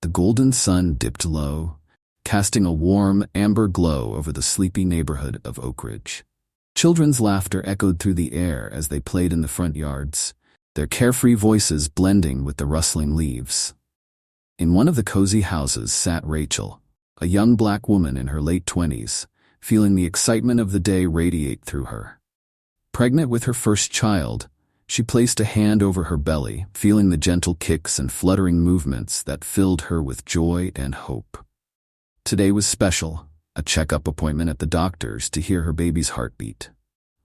The golden sun dipped low, casting a warm, amber glow over the sleepy neighborhood of Oak Ridge. Children's laughter echoed through the air as they played in the front yards, their carefree voices blending with the rustling leaves. In one of the cozy houses sat Rachel, a young black woman in her late 20s, feeling the excitement of the day radiate through her. Pregnant with her first child, she placed a hand over her belly, feeling the gentle kicks and fluttering movements that filled her with joy and hope. Today was special, a checkup appointment at the doctor's to hear her baby's heartbeat.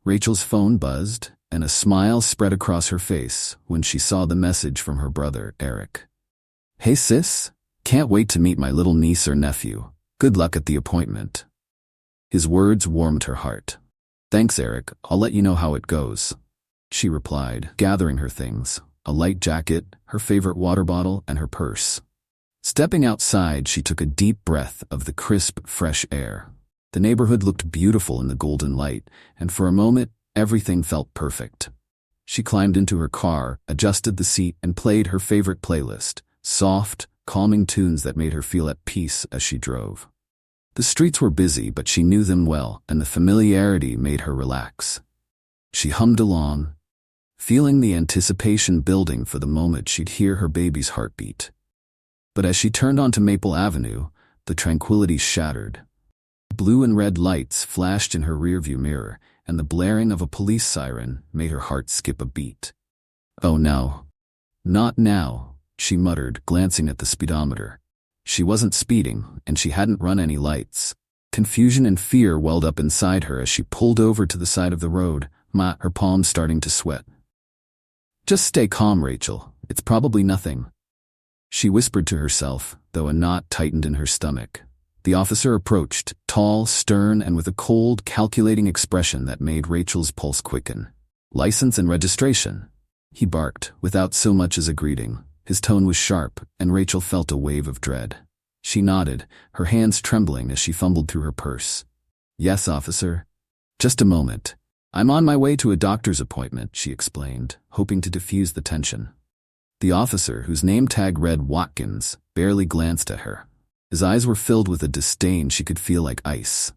Rachel's phone buzzed, and a smile spread across her face when she saw the message from her brother, Eric. "Hey sis, can't wait to meet my little niece or nephew. Good luck at the appointment." His words warmed her heart. "Thanks, Eric, I'll let you know how it goes," she replied, gathering her things, a light jacket, her favorite water bottle, and her purse. Stepping outside, she took a deep breath of the crisp, fresh air. The neighborhood looked beautiful in the golden light, and for a moment, everything felt perfect. She climbed into her car, adjusted the seat, and played her favorite playlist, soft, calming tunes that made her feel at peace as she drove. The streets were busy, but she knew them well, and the familiarity made her relax. She hummed along, feeling the anticipation building for the moment she'd hear her baby's heartbeat. But as she turned onto Maple Avenue, the tranquility shattered. Blue and red lights flashed in her rearview mirror, and the blaring of a police siren made her heart skip a beat. "Oh no. Not now," she muttered, glancing at the speedometer. She wasn't speeding, and she hadn't run any lights. Confusion and fear welled up inside her as she pulled over to the side of the road, her palms starting to sweat. "Just stay calm, Rachel. It's probably nothing," she whispered to herself, though a knot tightened in her stomach. The officer approached, tall, stern, and with a cold, calculating expression that made Rachel's pulse quicken. "License and registration," he barked, without so much as a greeting. His tone was sharp, and Rachel felt a wave of dread. She nodded, her hands trembling as she fumbled through her purse. "Yes, officer." "Just a moment. I'm on my way to a doctor's appointment," she explained, hoping to diffuse the tension. The officer, whose name tag read Watkins, barely glanced at her. His eyes were filled with a disdain she could feel like ice.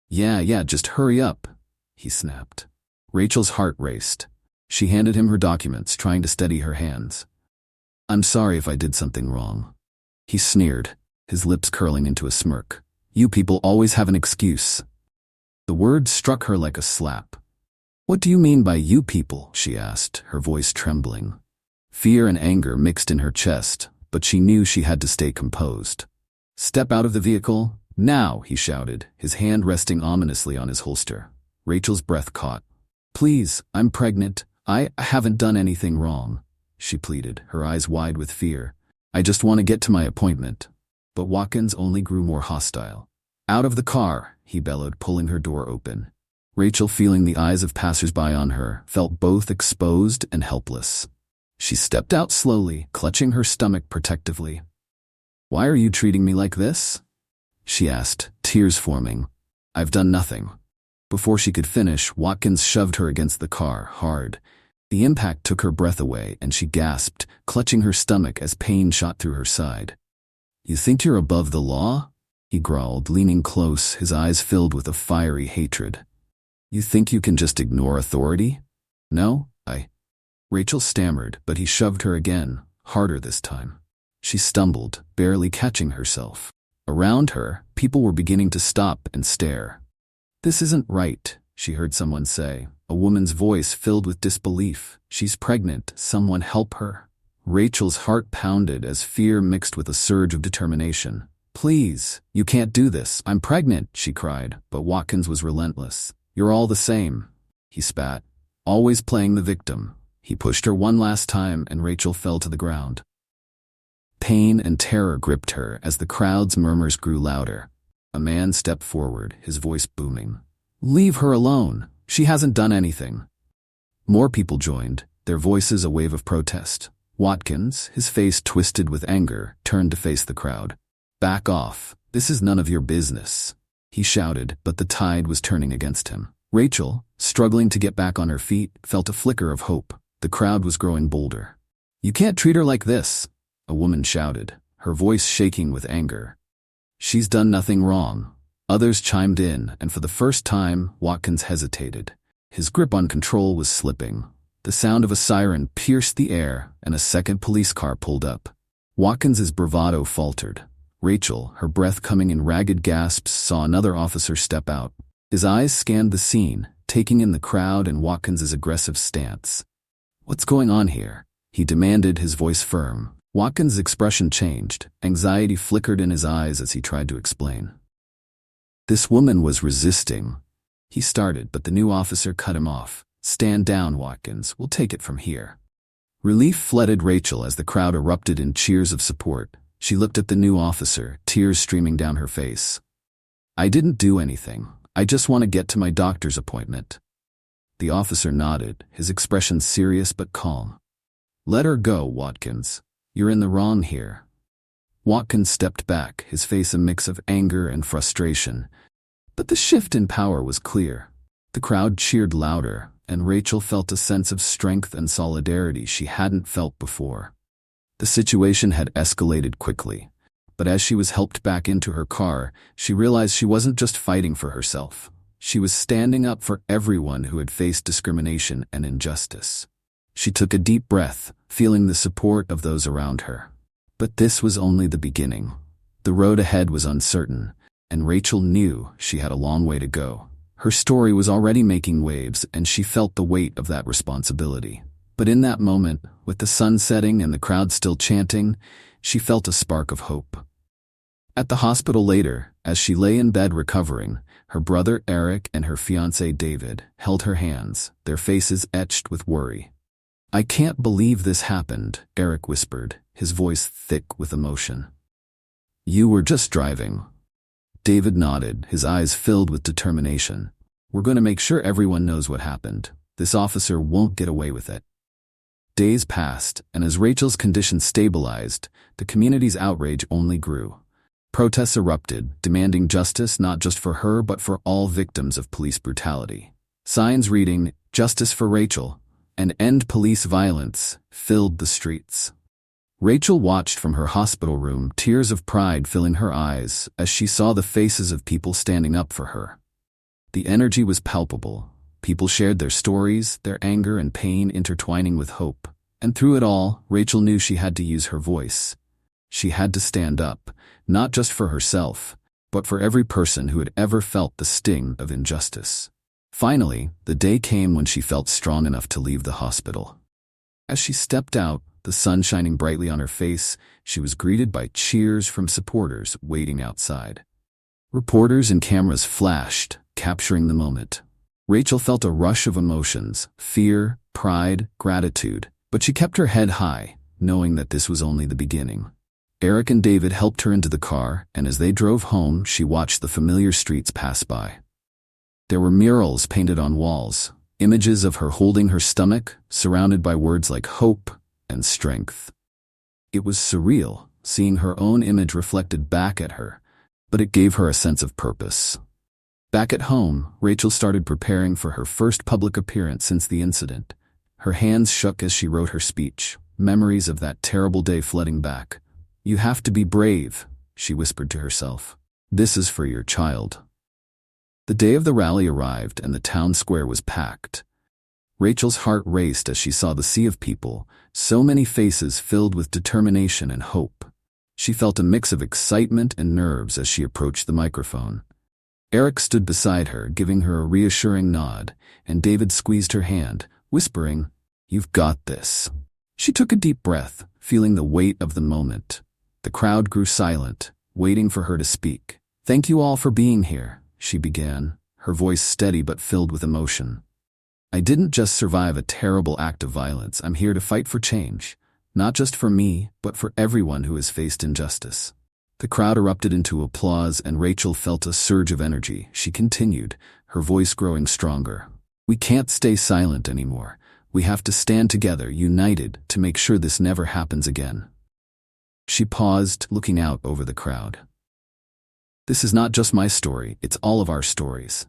Yeah, just hurry up," he snapped. Rachel's heart raced. She handed him her documents, trying to steady her hands. "I'm sorry if I did something wrong," he sneered, his lips curling into a smirk. "You people always have an excuse." The word struck her like a slap. "What do you mean by you people?" she asked, her voice trembling. Fear and anger mixed in her chest, but she knew she had to stay composed. "Step out of the vehicle, now," he shouted, his hand resting ominously on his holster. Rachel's breath caught. "Please, I'm pregnant. I haven't done anything wrong," she pleaded, her eyes wide with fear. "I just want to get to my appointment." But Watkins only grew more hostile. "Out of the car," he bellowed, pulling her door open. Rachel, feeling the eyes of passers-by on her, felt both exposed and helpless. She stepped out slowly, clutching her stomach protectively. "Why are you treating me like this?" she asked, tears forming. "I've done nothing." Before she could finish, Watkins shoved her against the car, hard. The impact took her breath away, and she gasped, clutching her stomach as pain shot through her side. "You think you're above the law?" he growled, leaning close, his eyes filled with a fiery hatred. "You think you can just ignore authority?" "No, Rachel stammered, but he shoved her again, harder this time. She stumbled, barely catching herself. Around her, people were beginning to stop and stare. "This isn't right," she heard someone say, a woman's voice filled with disbelief. "She's pregnant. Someone help her." Rachel's heart pounded as fear mixed with a surge of determination. "Please, you can't do this. I'm pregnant," she cried, but Watkins was relentless. "You're all the same," he spat, always playing the victim. He pushed her one last time, and Rachel fell to the ground. Pain and terror gripped her as the crowd's murmurs grew louder. A man stepped forward, his voice booming. "Leave her alone. She hasn't done anything." More people joined, their voices a wave of protest. Watkins, his face twisted with anger, turned to face the crowd. "Back off. This is none of your business," he shouted, but the tide was turning against him. Rachel, struggling to get back on her feet, felt a flicker of hope. The crowd was growing bolder. "You can't treat her like this," a woman shouted, her voice shaking with anger. She's done nothing wrong. Others chimed in, and for the first time, Watkins hesitated. His grip on control was slipping. The sound of a siren pierced the air, and a second police car pulled up. Watkins's bravado faltered. Rachel, her breath coming in ragged gasps, saw another officer step out. His eyes scanned the scene, taking in the crowd and Watkins's aggressive stance. "What's going on here?" he demanded, his voice firm. Watkins' expression changed. Anxiety flickered in his eyes as he tried to explain. "This woman was resisting," he started, but the new officer cut him off. "Stand down, Watkins. We'll take it from here." Relief flooded Rachel as the crowd erupted in cheers of support. She looked at the new officer, tears streaming down her face. "I didn't do anything. I just want to get to my doctor's appointment." The officer nodded, his expression serious but calm. "Let her go, Watkins. You're in the wrong here." Watkins stepped back, his face a mix of anger and frustration. But the shift in power was clear. The crowd cheered louder, and Rachel felt a sense of strength and solidarity she hadn't felt before. The situation had escalated quickly, but as she was helped back into her car, she realized she wasn't just fighting for herself. She was standing up for everyone who had faced discrimination and injustice. She took a deep breath, feeling the support of those around her. But this was only the beginning. The road ahead was uncertain, and Rachel knew she had a long way to go. Her story was already making waves, and she felt the weight of that responsibility. But in that moment, with the sun setting and the crowd still chanting, she felt a spark of hope. At the hospital later, as she lay in bed recovering, her brother Eric and her fiancé David held her hands, their faces etched with worry. "I can't believe this happened," Eric whispered, his voice thick with emotion. "You were just driving." David nodded, his eyes filled with determination. "We're going to make sure everyone knows what happened. This officer won't get away with it." Days passed, and as Rachel's condition stabilized, the community's outrage only grew. Protests erupted, demanding justice not just for her but for all victims of police brutality. Signs reading, "Justice for Rachel," and "End Police Violence," filled the streets. Rachel watched from her hospital room, tears of pride filling her eyes as she saw the faces of people standing up for her. The energy was palpable. People shared their stories, their anger and pain intertwining with hope. And through it all, Rachel knew she had to use her voice. She had to stand up, not just for herself, but for every person who had ever felt the sting of injustice. Finally, the day came when she felt strong enough to leave the hospital. As she stepped out, the sun shining brightly on her face, she was greeted by cheers from supporters waiting outside. Reporters and cameras flashed, capturing the moment. Rachel felt a rush of emotions, fear, pride, gratitude, but she kept her head high, knowing that this was only the beginning. Eric and David helped her into the car, and as they drove home, she watched the familiar streets pass by. There were murals painted on walls, images of her holding her stomach, surrounded by words like hope and strength. It was surreal, seeing her own image reflected back at her, but it gave her a sense of purpose. Back at home, Rachel started preparing for her first public appearance since the incident. Her hands shook as she wrote her speech, memories of that terrible day flooding back. "You have to be brave," she whispered to herself. "This is for your child." The day of the rally arrived and the town square was packed. Rachel's heart raced as she saw the sea of people, so many faces filled with determination and hope. She felt a mix of excitement and nerves as she approached the microphone. Eric stood beside her, giving her a reassuring nod, and David squeezed her hand, whispering, "You've got this." She took a deep breath, feeling the weight of the moment. The crowd grew silent, waiting for her to speak. "Thank you all for being here," she began, her voice steady but filled with emotion. "I didn't just survive a terrible act of violence. I'm here to fight for change, not just for me, but for everyone who has faced injustice." The crowd erupted into applause, and Rachel felt a surge of energy. She continued, her voice growing stronger. "We can't stay silent anymore. We have to stand together, united, to make sure this never happens again." She paused, looking out over the crowd. "This is not just my story, it's all of our stories."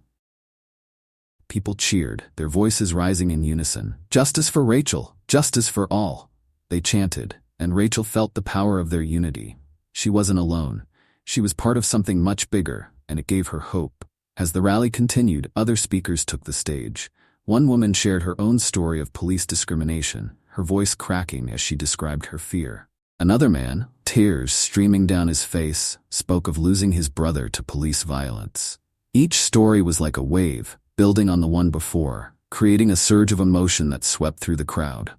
People cheered, their voices rising in unison. "Justice for Rachel! Justice for all!" They chanted, and Rachel felt the power of their unity. She wasn't alone. She was part of something much bigger, and it gave her hope. As the rally continued, other speakers took the stage. One woman shared her own story of police discrimination, her voice cracking as she described her fear. Another man, tears streaming down his face, spoke of losing his brother to police violence. Each story was like a wave, building on the one before, creating a surge of emotion that swept through the crowd.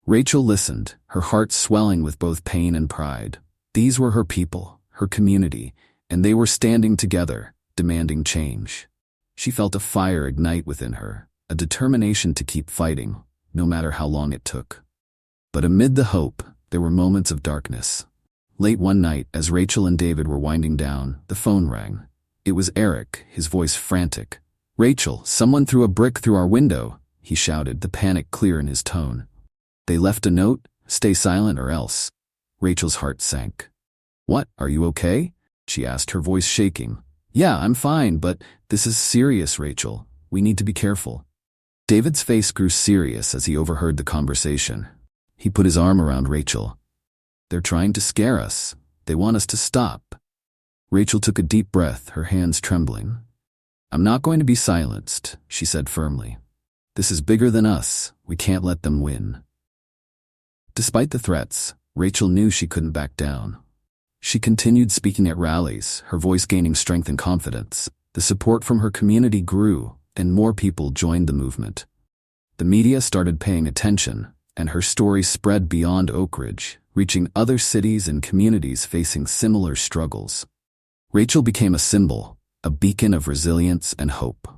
Rachel listened, her heart swelling with both pain and pride. These were her people, her community, and they were standing together, demanding change. She felt a fire ignite within her, a determination to keep fighting, no matter how long it took. But amid the hope, there were moments of darkness. Late one night, as Rachel and David were winding down, the phone rang. It was Eric, his voice frantic. "Rachel, someone threw a brick through our window," he shouted, the panic clear in his tone. "They left a note, stay silent or else." Rachel's heart sank. "What, are you okay?" she asked, her voice shaking. "Yeah, I'm fine, but this is serious, Rachel. We need to be careful." David's face grew serious as he overheard the conversation. He put his arm around Rachel. "They're trying to scare us. They want us to stop." Rachel took a deep breath, her hands trembling. "I'm not going to be silenced," she said firmly. "This is bigger than us. We can't let them win." Despite the threats, Rachel knew she couldn't back down. She continued speaking at rallies, her voice gaining strength and confidence. The support from her community grew, and more people joined the movement. The media started paying attention, and her story spread beyond Oak Ridge, reaching other cities and communities facing similar struggles. Rachel became a symbol, a beacon of resilience and hope.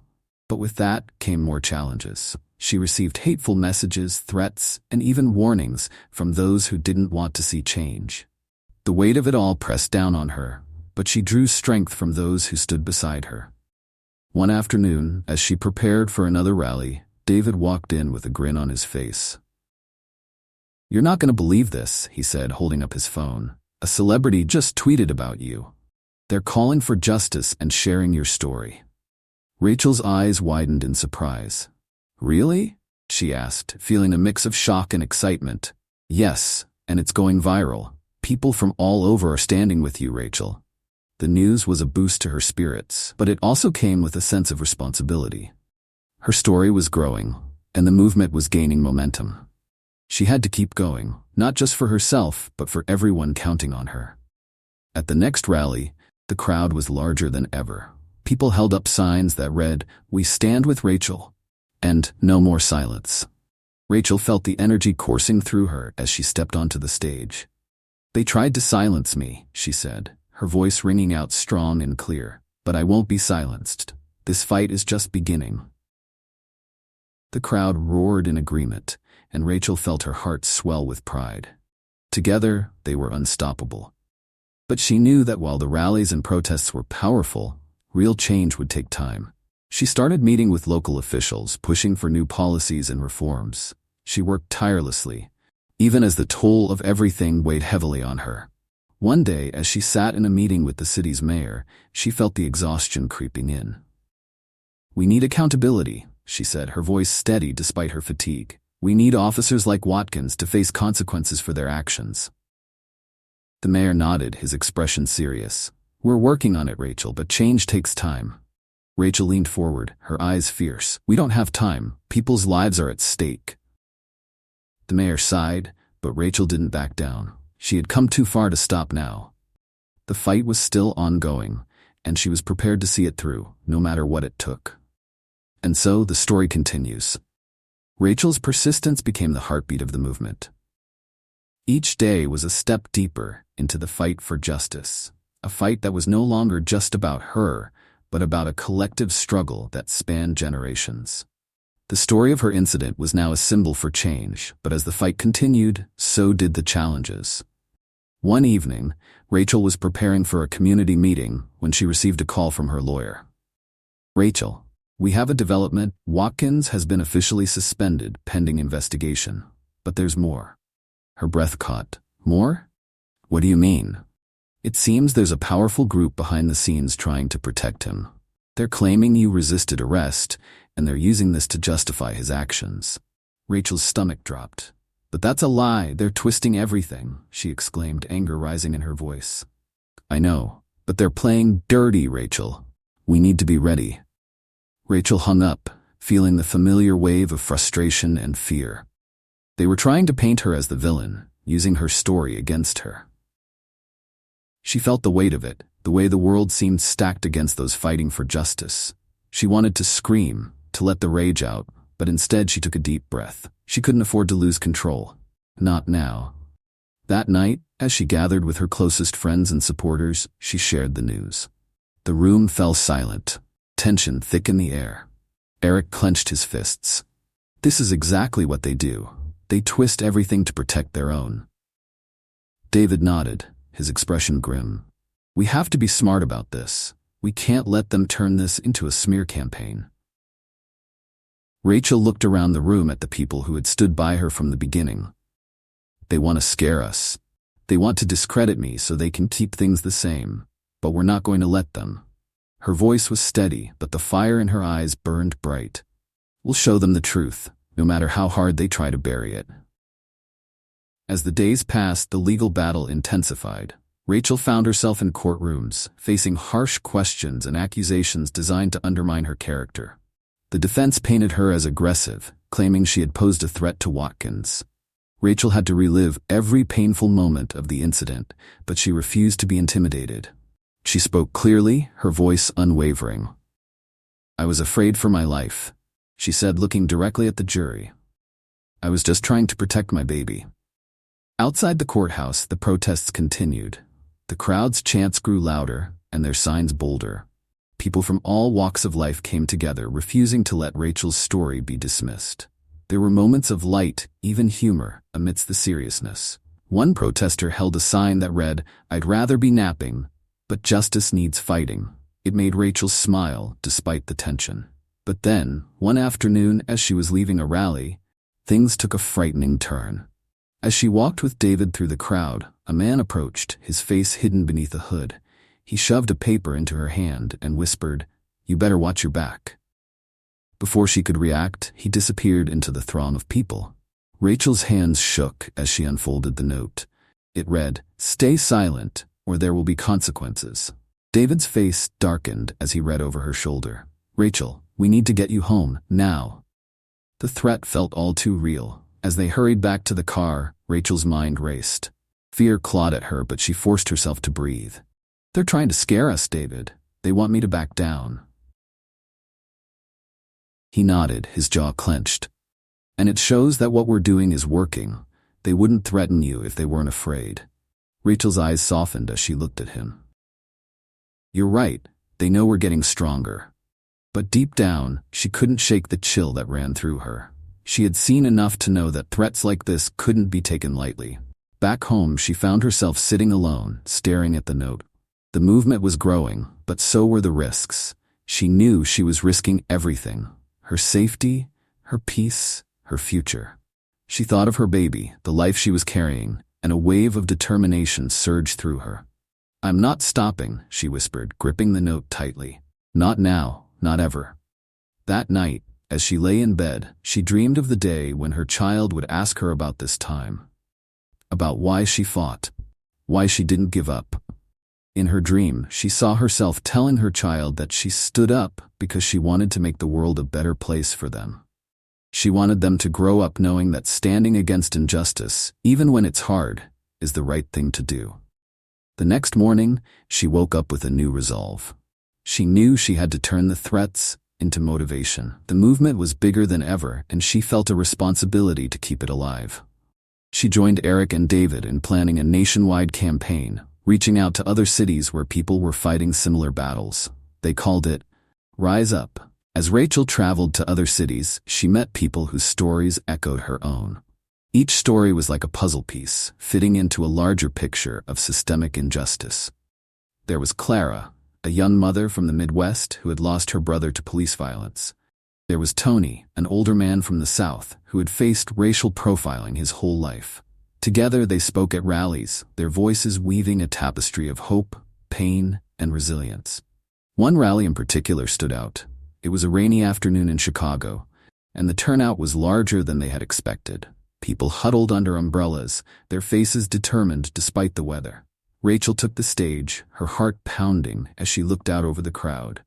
But with that came more challenges. She received hateful messages, threats, and even warnings from those who didn't want to see change. The weight of it all pressed down on her, but she drew strength from those who stood beside her. One afternoon, as she prepared for another rally, David walked in with a grin on his face. "You're not going to believe this," he said, holding up his phone. "A celebrity just tweeted about you. They're calling for justice and sharing your story." Rachel's eyes widened in surprise. "Really?" she asked, feeling a mix of shock and excitement. "Yes, and it's going viral. People from all over are standing with you, Rachel." The news was a boost to her spirits, but it also came with a sense of responsibility. Her story was growing, and the movement was gaining momentum. She had to keep going, not just for herself, but for everyone counting on her. At the next rally, the crowd was larger than ever. People held up signs that read, "We stand with Rachel," and "No more silence." Rachel felt the energy coursing through her as she stepped onto the stage. "They tried to silence me," she said, her voice ringing out strong and clear. "But I won't be silenced. This fight is just beginning." The crowd roared in agreement, and Rachel felt her heart swell with pride. Together, they were unstoppable. But she knew that while the rallies and protests were powerful, real change would take time. She started meeting with local officials, pushing for new policies and reforms. She worked tirelessly, even as the toll of everything weighed heavily on her. One day, as she sat in a meeting with the city's mayor, she felt the exhaustion creeping in. "We need accountability," she said, her voice steady despite her fatigue. "We need officers like Watkins to face consequences for their actions." The mayor nodded, his expression serious. "We're working on it, Rachel, but change takes time." Rachel leaned forward, her eyes fierce. "We don't have time. People's lives are at stake." The mayor sighed, but Rachel didn't back down. She had come too far to stop now. The fight was still ongoing, and she was prepared to see it through, no matter what it took. And so the story continues. Rachel's persistence became the heartbeat of the movement. Each day was a step deeper into the fight for justice, a fight that was no longer just about her, but about a collective struggle that spanned generations. The story of her incident was now a symbol for change, but as the fight continued, so did the challenges. One evening, Rachel was preparing for a community meeting when she received a call from her lawyer. "Rachel, we have a development. Watkins has been officially suspended pending investigation. But there's more." Her breath caught. "More? What do you mean?" "It seems there's a powerful group behind the scenes trying to protect him. They're claiming you resisted arrest, and they're using this to justify his actions." Rachel's stomach dropped. But that's a lie. They're twisting everything, she exclaimed, anger rising in her voice. I know, but they're playing dirty, Rachel. We need to be ready. Rachel hung up, feeling the familiar wave of frustration and fear. They were trying to paint her as the villain, using her story against her. She felt the weight of it, the way the world seemed stacked against those fighting for justice. She wanted to scream, to let the rage out, but instead she took a deep breath. She couldn't afford to lose control. Not now. That night, as she gathered with her closest friends and supporters, she shared the news. The room fell silent, tension thick in the air. Eric clenched his fists. This is exactly what they do. They twist everything to protect their own. David nodded, his expression grim. We have to be smart about this. We can't let them turn this into a smear campaign. Rachel looked around the room at the people who had stood by her from the beginning. They want to scare us. They want to discredit me so they can keep things the same, but we're not going to let them. Her voice was steady, but the fire in her eyes burned bright. We'll show them the truth, no matter how hard they try to bury it. As the days passed, the legal battle intensified. Rachel found herself in courtrooms, facing harsh questions and accusations designed to undermine her character. The defense painted her as aggressive, claiming she had posed a threat to Watkins. Rachel had to relive every painful moment of the incident, but she refused to be intimidated. She spoke clearly, her voice unwavering. I was afraid for my life, she said, looking directly at the jury. I was just trying to protect my baby. Outside the courthouse, the protests continued. The crowd's chants grew louder, and their signs bolder. People from all walks of life came together, refusing to let Rachel's story be dismissed. There were moments of light, even humor, amidst the seriousness. One protester held a sign that read, "I'd rather be napping, but justice needs fighting." It made Rachel smile, despite the tension. But then, one afternoon, as she was leaving a rally, things took a frightening turn. As she walked with David through the crowd, a man approached, his face hidden beneath a hood. He shoved a paper into her hand and whispered, "You better watch your back." Before she could react, he disappeared into the throng of people. Rachel's hands shook as she unfolded the note. It read, "Stay silent, or there will be consequences." David's face darkened as he read over her shoulder. "Rachel, we need to get you home, now." The threat felt all too real. As they hurried back to the car, Rachel's mind raced. Fear clawed at her, but she forced herself to breathe. "They're trying to scare us, David. They want me to back down." He nodded, his jaw clenched. "And it shows that what we're doing is working. They wouldn't threaten you if they weren't afraid." Rachel's eyes softened as she looked at him. "You're right. They know we're getting stronger." But deep down, she couldn't shake the chill that ran through her. She had seen enough to know that threats like this couldn't be taken lightly. Back home, she found herself sitting alone, staring at the note. The movement was growing, but so were the risks. She knew she was risking everything. Her safety, her peace, her future. She thought of her baby, the life she was carrying, and a wave of determination surged through her. "I'm not stopping," she whispered, gripping the note tightly. "Not now, not ever." That night, as she lay in bed, she dreamed of the day when her child would ask her about this time. About why she fought. Why she didn't give up. In her dream, she saw herself telling her child that she stood up because she wanted to make the world a better place for them. She wanted them to grow up knowing that standing against injustice, even when it's hard, is the right thing to do. The next morning, she woke up with a new resolve. She knew she had to turn the threats into motivation. The movement was bigger than ever, and she felt a responsibility to keep it alive. She joined Eric and David in planning a nationwide campaign, reaching out to other cities where people were fighting similar battles. They called it Rise Up. As Rachel traveled to other cities, she met people whose stories echoed her own. Each story was like a puzzle piece, fitting into a larger picture of systemic injustice. There was Clara, a young mother from the Midwest who had lost her brother to police violence. There was Tony, an older man from the South who had faced racial profiling his whole life. Together they spoke at rallies, their voices weaving a tapestry of hope, pain, and resilience. One rally in particular stood out. It was a rainy afternoon in Chicago, and the turnout was larger than they had expected. People huddled under umbrellas, their faces determined despite the weather. Rachel took the stage, her heart pounding as she looked out over the crowd.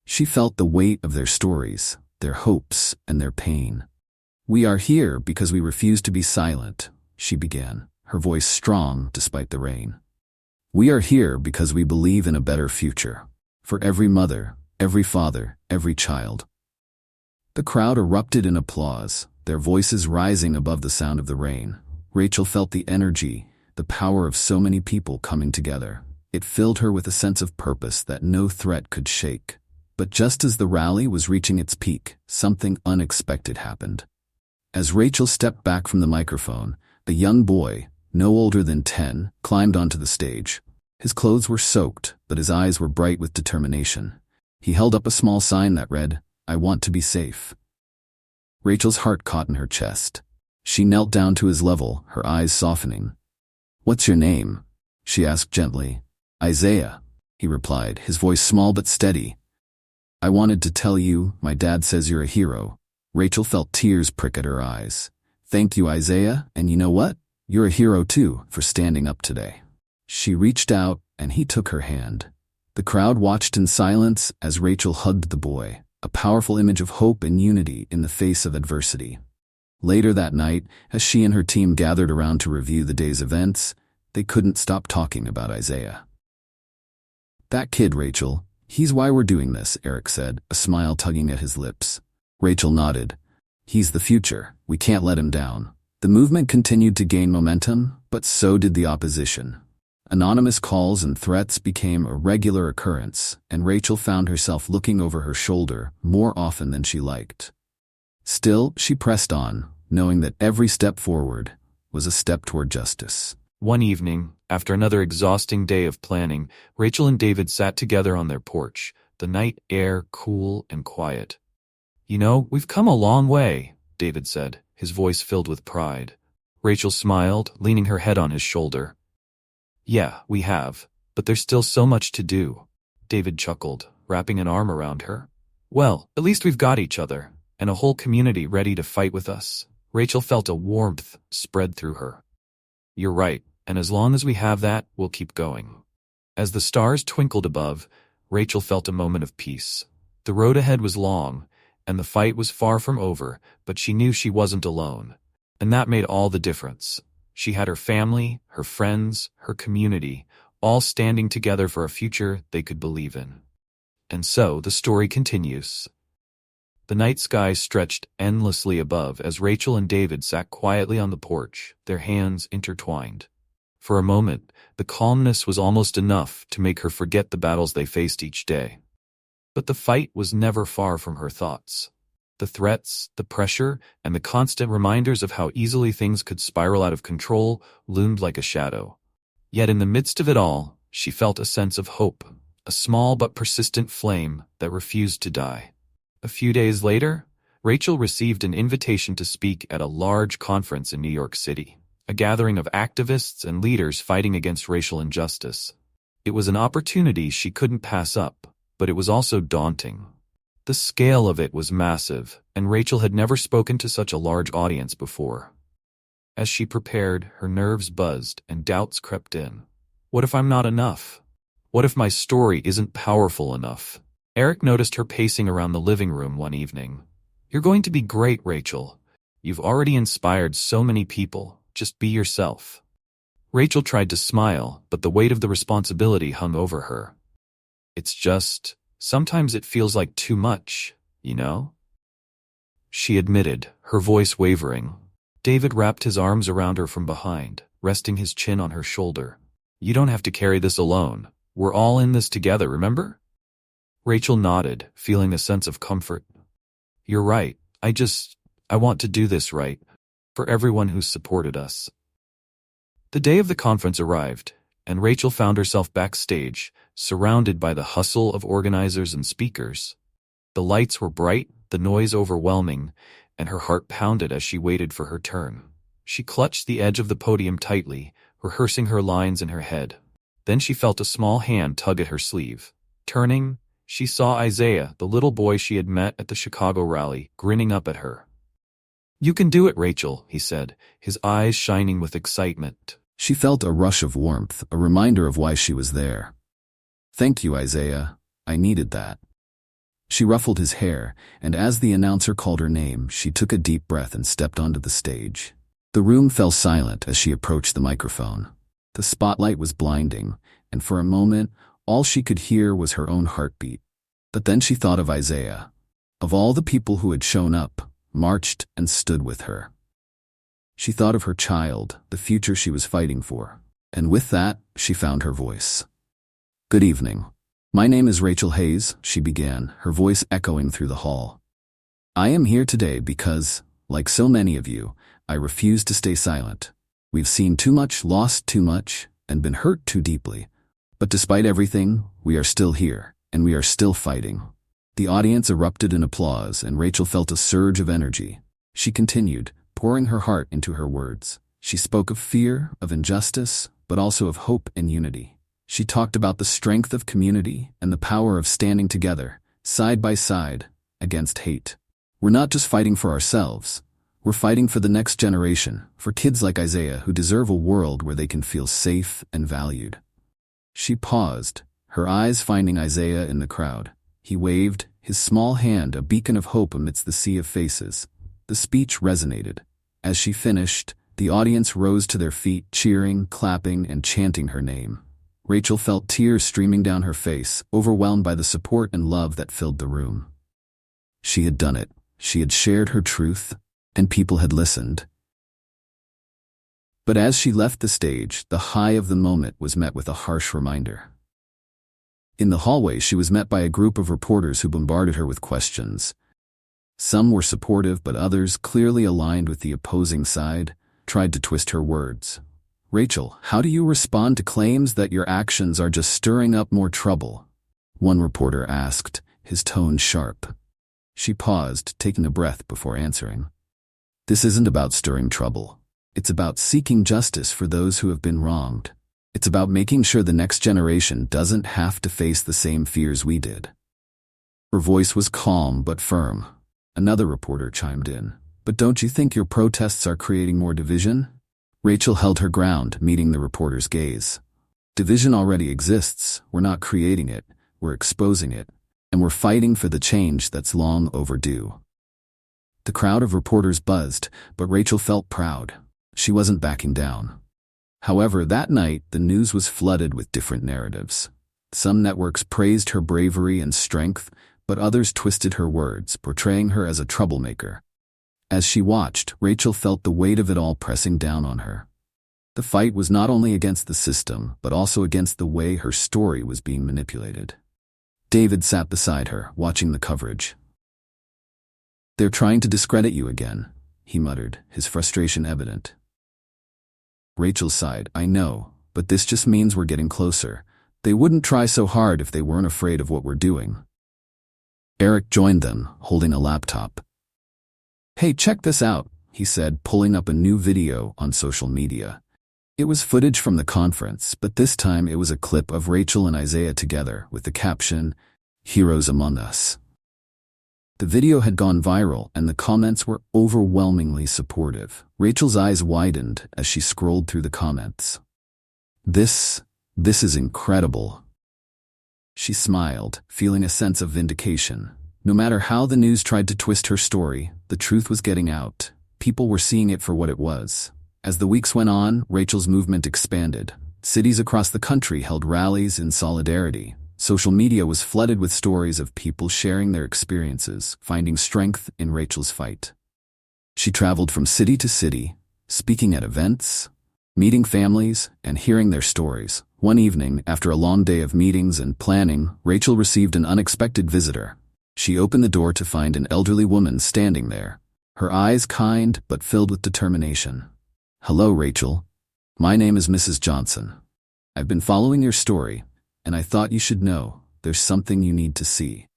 She felt the weight of their stories, their hopes, and their pain. "We are here because we refuse to be silent," she began, her voice strong despite the rain. "We are here because we believe in a better future. For every mother, every father, every child." The crowd erupted in applause, their voices rising above the sound of the rain. Rachel felt the energy, the power of so many people coming together. It filled her with a sense of purpose that no threat could shake. But just as the rally was reaching its peak, something unexpected happened. As Rachel stepped back from the microphone, a young boy, no older than 10, climbed onto the stage. His clothes were soaked, but his eyes were bright with determination. He held up a small sign that read, "I want to be safe." Rachel's heart caught in her chest. She knelt down to his level, her eyes softening. "What's your name?" she asked gently. "Isaiah," he replied, his voice small but steady. "I wanted to tell you, my dad says you're a hero." Rachel felt tears prick at her eyes. "Thank you, Isaiah, and you know what? You're a hero too, for standing up today." She reached out, and he took her hand. The crowd watched in silence as Rachel hugged the boy, a powerful image of hope and unity in the face of adversity. Later that night, as she and her team gathered around to review the day's events, they couldn't stop talking about Isaiah. "That kid, Rachel, he's why we're doing this," Eric said, a smile tugging at his lips. Rachel nodded. "He's the future. We can't let him down." The movement continued to gain momentum, but so did the opposition. Anonymous calls and threats became a regular occurrence, and Rachel found herself looking over her shoulder more often than she liked. Still, she pressed on, knowing that every step forward was a step toward justice. One evening, after another exhausting day of planning, Rachel and David sat together on their porch, the night air cool and quiet. "You know, we've come a long way," David said, his voice filled with pride. Rachel smiled, leaning her head on his shoulder. "Yeah, we have, but there's still so much to do." David chuckled, wrapping an arm around her. "Well, at least we've got each other, and a whole community ready to fight with us." Rachel felt a warmth spread through her. "You're right, and as long as we have that, we'll keep going." As the stars twinkled above, Rachel felt a moment of peace. The road ahead was long, and the fight was far from over, but she knew she wasn't alone. And that made all the difference. She had her family, her friends, her community, all standing together for a future they could believe in. And so the story continues. The night sky stretched endlessly above as Rachel and David sat quietly on the porch, their hands intertwined. For a moment, the calmness was almost enough to make her forget the battles they faced each day. But the fight was never far from her thoughts. The threats, the pressure, and the constant reminders of how easily things could spiral out of control loomed like a shadow. Yet in the midst of it all, she felt a sense of hope, a small but persistent flame that refused to die. A few days later, Rachel received an invitation to speak at a large conference in New York City, a gathering of activists and leaders fighting against racial injustice. It was an opportunity she couldn't pass up, but it was also daunting. The scale of it was massive, and Rachel had never spoken to such a large audience before. As she prepared, her nerves buzzed and doubts crept in. What if I'm not enough? What if my story isn't powerful enough? Eric noticed her pacing around the living room one evening. "You're going to be great, Rachel. You've already inspired so many people. Just be yourself." Rachel tried to smile, but the weight of the responsibility hung over her. "It's just, sometimes it feels like too much, you know?" she admitted, her voice wavering. David wrapped his arms around her from behind, resting his chin on her shoulder. "You don't have to carry this alone. We're all in this together, remember?" Rachel nodded, feeling a sense of comfort. "You're right. I want to do this right. For everyone who's supported us." The day of the conference arrived, and Rachel found herself backstage, surrounded by the hustle of organizers and speakers. The lights were bright, the noise overwhelming, and her heart pounded as she waited for her turn. She clutched the edge of the podium tightly, rehearsing her lines in her head. Then she felt a small hand tug at her sleeve. Turning, she saw Isaiah, the little boy she had met at the Chicago rally, grinning up at her. You can do it, Rachel, he said, his eyes shining with excitement. She felt a rush of warmth, a reminder of why she was there. Thank you, Isaiah. I needed that. She ruffled his hair, and as the announcer called her name, she took a deep breath and stepped onto the stage. The room fell silent as she approached the microphone. The spotlight was blinding, and for a moment, all she could hear was her own heartbeat. But then she thought of Isaiah, of all the people who had shown up, marched, and stood with her. She thought of her child, the future she was fighting for, and with that, she found her voice. Good evening. My name is Rachel Hayes, she began, her voice echoing through the hall. I am here today because, like so many of you, I refuse to stay silent. We've seen too much, lost too much, and been hurt too deeply. But despite everything, we are still here, and we are still fighting. The audience erupted in applause, and Rachel felt a surge of energy. She continued, pouring her heart into her words. She spoke of fear, of injustice, but also of hope and unity. She talked about the strength of community and the power of standing together, side by side, against hate. We're not just fighting for ourselves. We're fighting for the next generation, for kids like Isaiah who deserve a world where they can feel safe and valued. She paused, her eyes finding Isaiah in the crowd. He waved, his small hand a beacon of hope amidst the sea of faces. The speech resonated. As she finished, the audience rose to their feet, cheering, clapping, and chanting her name. Rachel felt tears streaming down her face, overwhelmed by the support and love that filled the room. She had done it. She had shared her truth, and people had listened. But as she left the stage, the high of the moment was met with a harsh reminder. In the hallway, she was met by a group of reporters who bombarded her with questions. Some were supportive, but others, clearly aligned with the opposing side, tried to twist her words. Rachel, how do you respond to claims that your actions are just stirring up more trouble? One reporter asked, his tone sharp. She paused, taking a breath before answering. This isn't about stirring trouble. It's about seeking justice for those who have been wronged. It's about making sure the next generation doesn't have to face the same fears we did. Her voice was calm but firm. Another reporter chimed in. But don't you think your protests are creating more division? Rachel held her ground, meeting the reporter's gaze. Division already exists. We're not creating it. We're exposing it. And we're fighting for the change that's long overdue. The crowd of reporters buzzed, but Rachel felt proud. She wasn't backing down. However, that night, the news was flooded with different narratives. Some networks praised her bravery and strength, but others twisted her words, portraying her as a troublemaker. As she watched, Rachel felt the weight of it all pressing down on her. The fight was not only against the system, but also against the way her story was being manipulated. David sat beside her, watching the coverage. They're trying to discredit you again, he muttered, his frustration evident. Rachel sighed. I know, but this just means we're getting closer. They wouldn't try so hard if they weren't afraid of what we're doing. Eric joined them, holding a laptop. Hey, check this out, he said, pulling up a new video on social media. It was footage from the conference, but this time it was a clip of Rachel and Isaiah together with the caption, Heroes Among Us. The video had gone viral, and the comments were overwhelmingly supportive. Rachel's eyes widened as she scrolled through the comments. This is incredible. She smiled, feeling a sense of vindication. No matter how the news tried to twist her story, the truth was getting out. People were seeing it for what it was. As the weeks went on, Rachel's movement expanded. Cities across the country held rallies in solidarity. Social media was flooded with stories of people sharing their experiences, finding strength in Rachel's fight. She traveled from city to city, speaking at events, meeting families, and hearing their stories. One evening, after a long day of meetings and planning, Rachel received an unexpected visitor. She opened the door to find an elderly woman standing there, her eyes kind but filled with determination. Hello, Rachel. My name is Mrs. Johnson. I've been following your story, and I thought you should know there's something you need to see.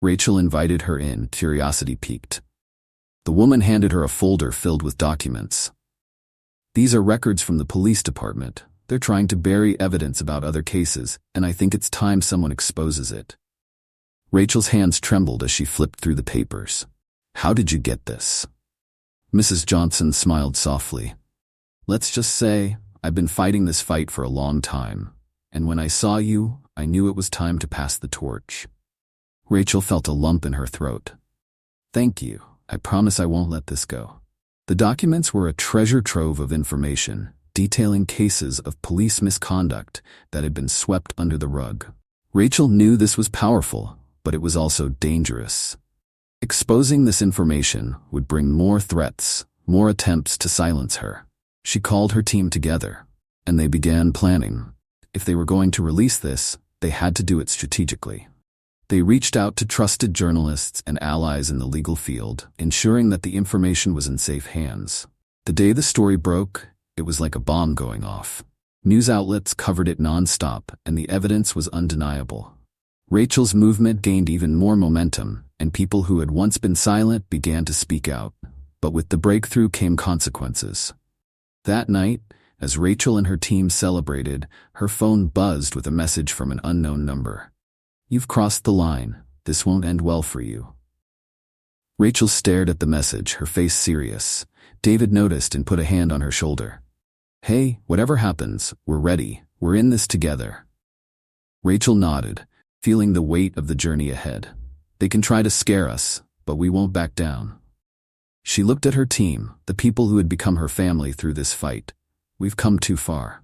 Rachel invited her in, curiosity piqued. The woman handed her a folder filled with documents. These are records from the police department. They're trying to bury evidence about other cases, and I think it's time someone exposes it. Rachel's hands trembled as she flipped through the papers. How did you get this? Mrs. Johnson smiled softly. Let's just say, I've been fighting this fight for a long time, and when I saw you, I knew it was time to pass the torch. Rachel felt a lump in her throat. Thank you. I promise I won't let this go. The documents were a treasure trove of information, detailing cases of police misconduct that had been swept under the rug. Rachel knew this was powerful, but it was also dangerous. Exposing this information would bring more threats, more attempts to silence her. She called her team together, and they began planning. If they were going to release this, they had to do it strategically. They reached out to trusted journalists and allies in the legal field, ensuring that the information was in safe hands. The day the story broke, it was like a bomb going off. News outlets covered it nonstop, and the evidence was undeniable. Rachel's movement gained even more momentum, and people who had once been silent began to speak out. But with the breakthrough came consequences. That night, as Rachel and her team celebrated, her phone buzzed with a message from an unknown number. You've crossed the line. This won't end well for you. Rachel stared at the message, her face serious. David noticed and put a hand on her shoulder. Hey, whatever happens, we're ready. We're in this together. Rachel nodded, feeling the weight of the journey ahead. They can try to scare us, but we won't back down. She looked at her team, the people who had become her family through this fight. We've come too far.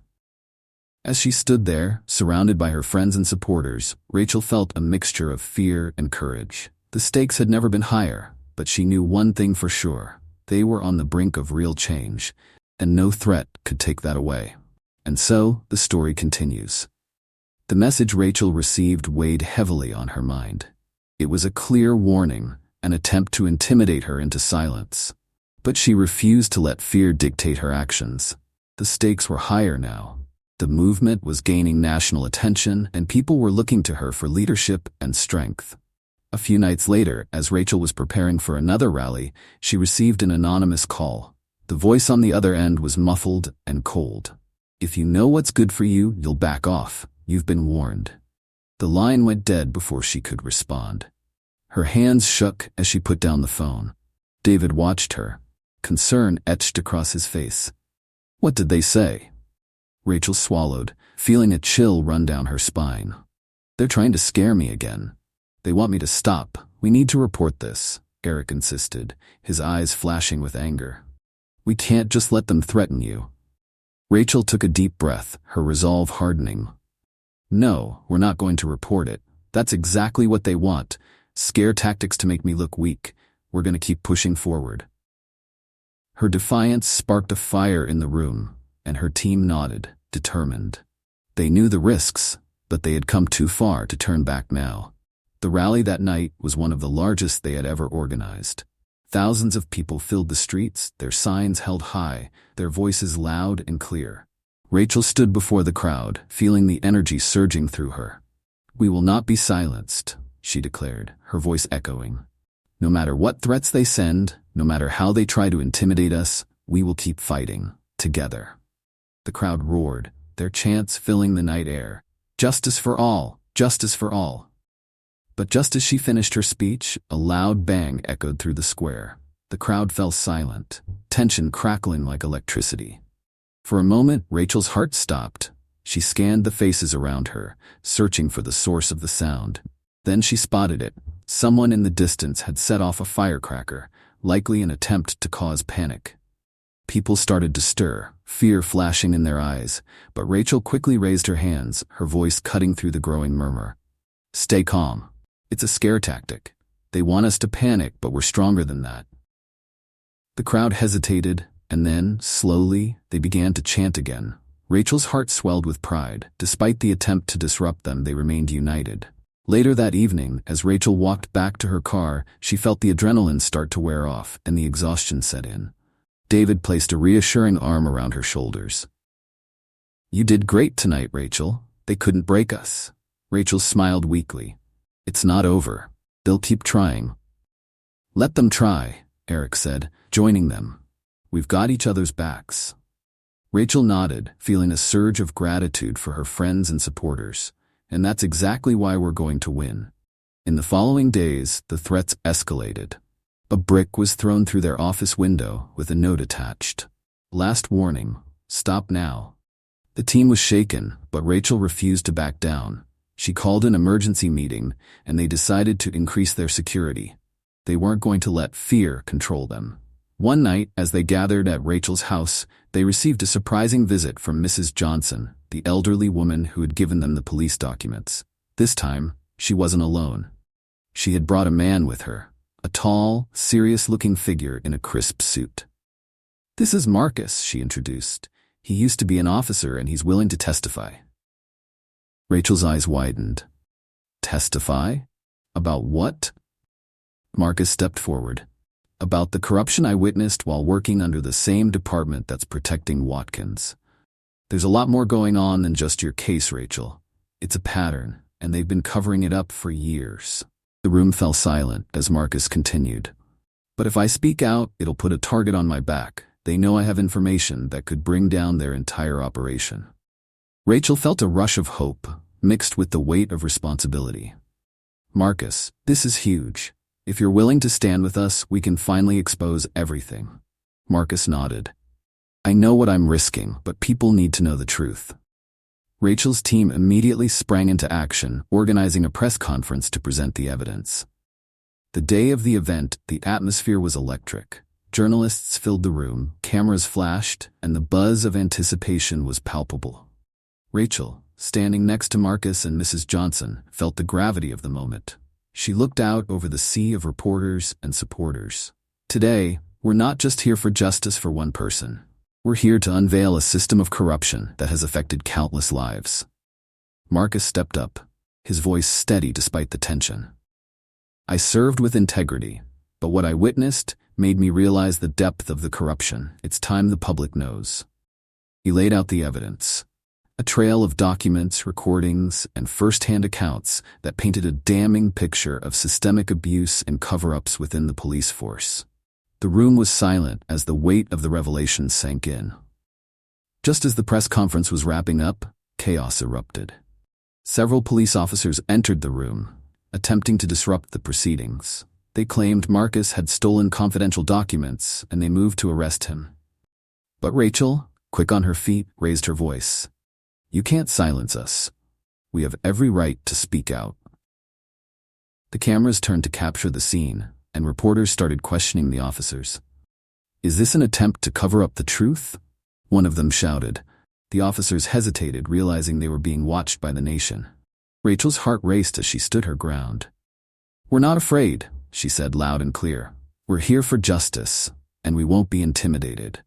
As she stood there, surrounded by her friends and supporters, Rachel felt a mixture of fear and courage. The stakes had never been higher, but she knew one thing for sure. They were on the brink of real change, and no threat could take that away. And so, the story continues. The message Rachel received weighed heavily on her mind. It was a clear warning, an attempt to intimidate her into silence. But she refused to let fear dictate her actions. The stakes were higher now. The movement was gaining national attention, and people were looking to her for leadership and strength. A few nights later, as Rachel was preparing for another rally, she received an anonymous call. The voice on the other end was muffled and cold. If you know what's good for you, you'll back off. You've been warned. The line went dead before she could respond. Her hands shook as she put down the phone. David watched her. Concern etched across his face. What did they say? Rachel swallowed, feeling a chill run down her spine. They're trying to scare me again. They want me to stop. We need to report this, Eric insisted, his eyes flashing with anger. We can't just let them threaten you. Rachel took a deep breath, her resolve hardening. No, we're not going to report it. That's exactly what they want. Scare tactics to make me look weak. We're going to keep pushing forward. Her defiance sparked a fire in the room, and her team nodded, determined. They knew the risks, but they had come too far to turn back now. The rally that night was one of the largest they had ever organized. Thousands of people filled the streets, their signs held high, their voices loud and clear. Rachel stood before the crowd, feeling the energy surging through her. We will not be silenced, she declared, her voice echoing. No matter what threats they send, no matter how they try to intimidate us, we will keep fighting, together. The crowd roared, their chants filling the night air. Justice for all! Justice for all! But just as she finished her speech, a loud bang echoed through the square. The crowd fell silent, tension crackling like electricity. For a moment, Rachel's heart stopped. She scanned the faces around her, searching for the source of the sound. Then she spotted it. Someone in the distance had set off a firecracker, likely an attempt to cause panic. People started to stir, fear flashing in their eyes, but Rachel quickly raised her hands, her voice cutting through the growing murmur. Stay calm. It's a scare tactic. They want us to panic, but we're stronger than that. The crowd hesitated, and then, slowly, they began to chant again. Rachel's heart swelled with pride. Despite the attempt to disrupt them, they remained united. Later that evening, as Rachel walked back to her car, she felt the adrenaline start to wear off and the exhaustion set in. David placed a reassuring arm around her shoulders. You did great tonight, Rachel. They couldn't break us. Rachel smiled weakly. It's not over. They'll keep trying. Let them try, Eric said, joining them. We've got each other's backs. Rachel nodded, feeling a surge of gratitude for her friends and supporters. And that's exactly why we're going to win. In the following days, the threats escalated. A brick was thrown through their office window with a note attached. Last warning, stop now. The team was shaken, but Rachel refused to back down. She called an emergency meeting, and they decided to increase their security. They weren't going to let fear control them. One night, as they gathered at Rachel's house, they received a surprising visit from Mrs. Johnson, the elderly woman who had given them the police documents. This time, she wasn't alone. She had brought a man with her, a tall, serious-looking figure in a crisp suit. "This is Marcus," she introduced. "He used to be an officer and he's willing to testify." Rachel's eyes widened. "Testify? About what?" Marcus stepped forward. "About the corruption I witnessed while working under the same department that's protecting Watkins. There's a lot more going on than just your case, Rachel. It's a pattern, and they've been covering it up for years." The room fell silent as Marcus continued. "But if I speak out, it'll put a target on my back. They know I have information that could bring down their entire operation." Rachel felt a rush of hope, mixed with the weight of responsibility. "Marcus, this is huge. If you're willing to stand with us, we can finally expose everything." Marcus nodded. "I know what I'm risking, but people need to know the truth." Rachel's team immediately sprang into action, organizing a press conference to present the evidence. The day of the event, the atmosphere was electric. Journalists filled the room, cameras flashed, and the buzz of anticipation was palpable. Rachel, standing next to Marcus and Mrs. Johnson, felt the gravity of the moment. She looked out over the sea of reporters and supporters. "Today, we're not just here for justice for one person. We're here to unveil a system of corruption that has affected countless lives." Marcus stepped up, his voice steady despite the tension. "I served with integrity, but what I witnessed made me realize the depth of the corruption. It's time the public knows." He laid out the evidence. A trail of documents, recordings, and first-hand accounts that painted a damning picture of systemic abuse and cover-ups within the police force. The room was silent as the weight of the revelation sank in. Just as the press conference was wrapping up, chaos erupted. Several police officers entered the room, attempting to disrupt the proceedings. They claimed Marcus had stolen confidential documents, and they moved to arrest him. But Rachel, quick on her feet, raised her voice. "You can't silence us. We have every right to speak out." The cameras turned to capture the scene, and reporters started questioning the officers. "Is this an attempt to cover up the truth?" one of them shouted. The officers hesitated, realizing they were being watched by the nation. Rachel's heart raced as she stood her ground. "We're not afraid," she said loud and clear. "We're here for justice, and we won't be intimidated."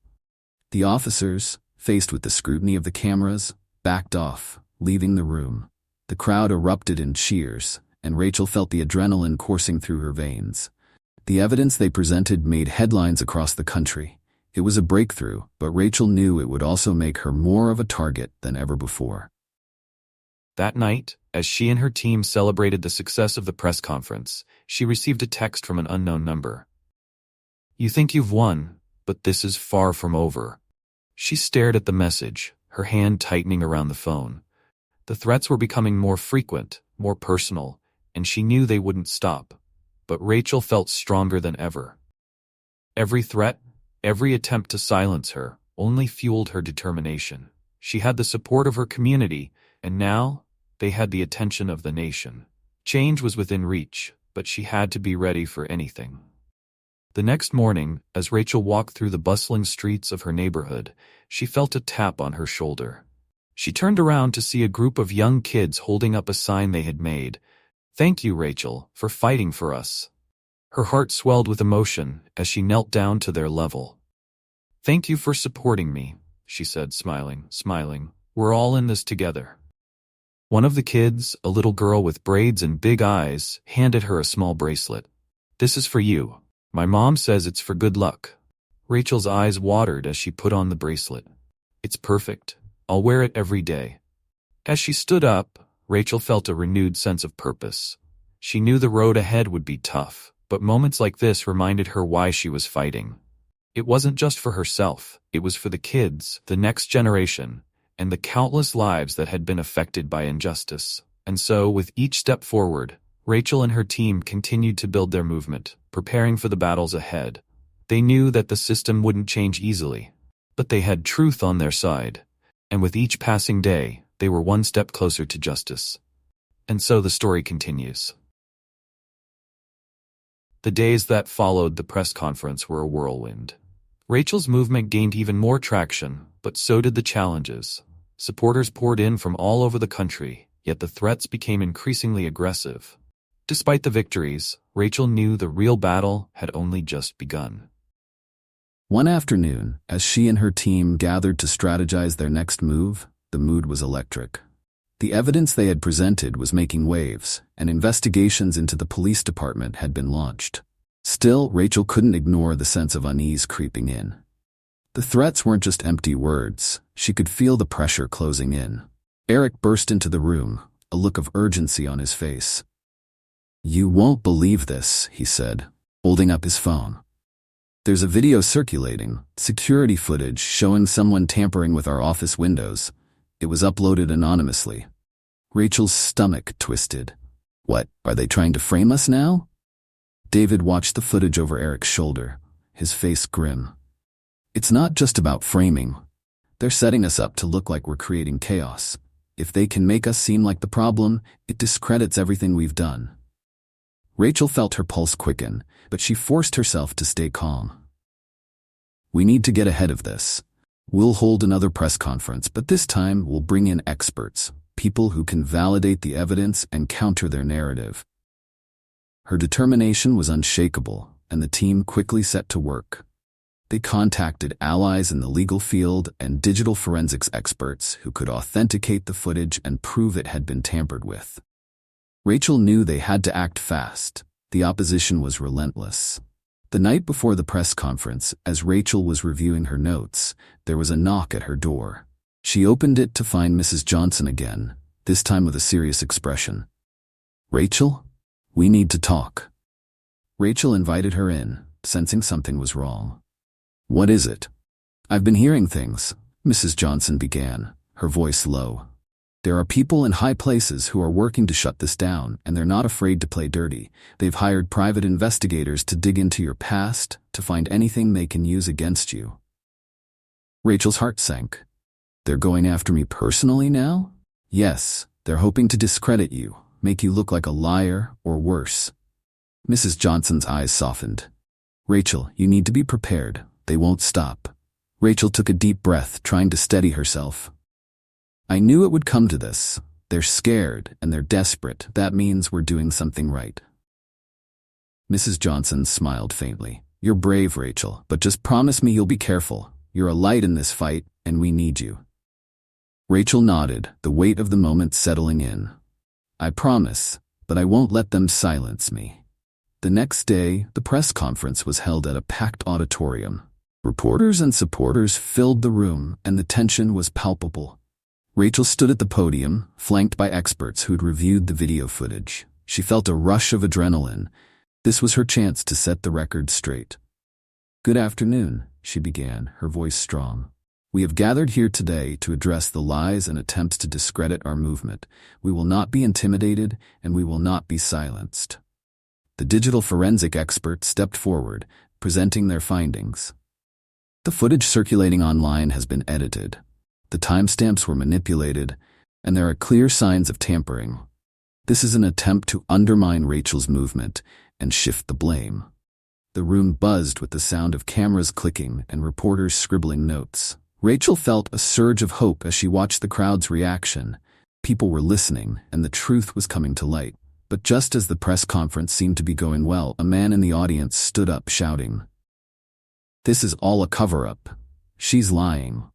The officers, faced with the scrutiny of the cameras, backed off, leaving the room. The crowd erupted in cheers, and Rachel felt the adrenaline coursing through her veins. The evidence they presented made headlines across the country. It was a breakthrough, but Rachel knew it would also make her more of a target than ever before. That night, as she and her team celebrated the success of the press conference, she received a text from an unknown number. "You think you've won, but this is far from over." She stared at the message, her hand tightening around the phone. The threats were becoming more frequent, more personal, and she knew they wouldn't stop. But Rachel felt stronger than ever. Every threat, every attempt to silence her, only fueled her determination. She had the support of her community, and now they had the attention of the nation. Change was within reach, but she had to be ready for anything. The next morning, as Rachel walked through the bustling streets of her neighborhood, she felt a tap on her shoulder. She turned around to see a group of young kids holding up a sign they had made. "Thank you, Rachel, for fighting for us." Her heart swelled with emotion as she knelt down to their level. "Thank you for supporting me," she said, smiling. "We're all in this together." One of the kids, a little girl with braids and big eyes, handed her a small bracelet. "This is for you. My mom says it's for good luck." Rachel's eyes watered as she put on the bracelet. "It's perfect. I'll wear it every day." As she stood up, Rachel felt a renewed sense of purpose. She knew the road ahead would be tough, but moments like this reminded her why she was fighting. It wasn't just for herself, it was for the kids, the next generation, and the countless lives that had been affected by injustice. And so, with each step forward, Rachel and her team continued to build their movement, preparing for the battles ahead. They knew that the system wouldn't change easily, but they had truth on their side, and with each passing day, they were one step closer to justice. And so the story continues. The days that followed the press conference were a whirlwind. Rachel's movement gained even more traction, but so did the challenges. Supporters poured in from all over the country, yet the threats became increasingly aggressive. Despite the victories, Rachel knew the real battle had only just begun. One afternoon, as she and her team gathered to strategize their next move, the mood was electric. The evidence they had presented was making waves, and investigations into the police department had been launched. Still, Rachel couldn't ignore the sense of unease creeping in. The threats weren't just empty words. She could feel the pressure closing in. Eric burst into the room, a look of urgency on his face. "You won't believe this," he said, holding up his phone. "There's a video circulating, security footage showing someone tampering with our office windows. It was uploaded anonymously." Rachel's stomach twisted. "What, are they trying to frame us now?" David watched the footage over Eric's shoulder, his face grim. "It's not just about framing. They're setting us up to look like we're creating chaos. If they can make us seem like the problem, it discredits everything we've done." Rachel felt her pulse quicken, but she forced herself to stay calm. "We need to get ahead of this. We'll hold another press conference, but this time we'll bring in experts, people who can validate the evidence and counter their narrative." Her determination was unshakable, and the team quickly set to work. They contacted allies in the legal field and digital forensics experts who could authenticate the footage and prove it had been tampered with. Rachel knew they had to act fast. The opposition was relentless. The night before the press conference, as Rachel was reviewing her notes, there was a knock at her door. She opened it to find Mrs. Johnson again, this time with a serious expression. "Rachel? We need to talk." Rachel invited her in, sensing something was wrong. "What is it?" "I've been hearing things," Mrs. Johnson began, her voice low. "There are people in high places who are working to shut this down, and they're not afraid to play dirty. They've hired private investigators to dig into your past, to find anything they can use against you." Rachel's heart sank. "They're going after me personally now?" "Yes, they're hoping to discredit you, make you look like a liar, or worse." Mrs. Johnson's eyes softened. "Rachel, you need to be prepared. They won't stop." Rachel took a deep breath, trying to steady herself. "I knew it would come to this. They're scared, and they're desperate. That means we're doing something right." Mrs. Johnson smiled faintly. "You're brave, Rachel, but just promise me you'll be careful. You're a light in this fight, and we need you." Rachel nodded, the weight of the moment settling in. "I promise, but I won't let them silence me." The next day, the press conference was held at a packed auditorium. Reporters and supporters filled the room, and the tension was palpable. Rachel stood at the podium, flanked by experts who'd reviewed the video footage. She felt a rush of adrenaline. This was her chance to set the record straight. "Good afternoon," she began, her voice strong. "We have gathered here today to address the lies and attempts to discredit our movement. We will not be intimidated, and we will not be silenced." The digital forensic experts stepped forward, presenting their findings. "The footage circulating online has been edited. The timestamps were manipulated, and there are clear signs of tampering. This is an attempt to undermine Rachel's movement and shift the blame." The room buzzed with the sound of cameras clicking and reporters scribbling notes. Rachel felt a surge of hope as she watched the crowd's reaction. People were listening, and the truth was coming to light. But just as the press conference seemed to be going well, a man in the audience stood up shouting, "This is all a cover-up. She's lying."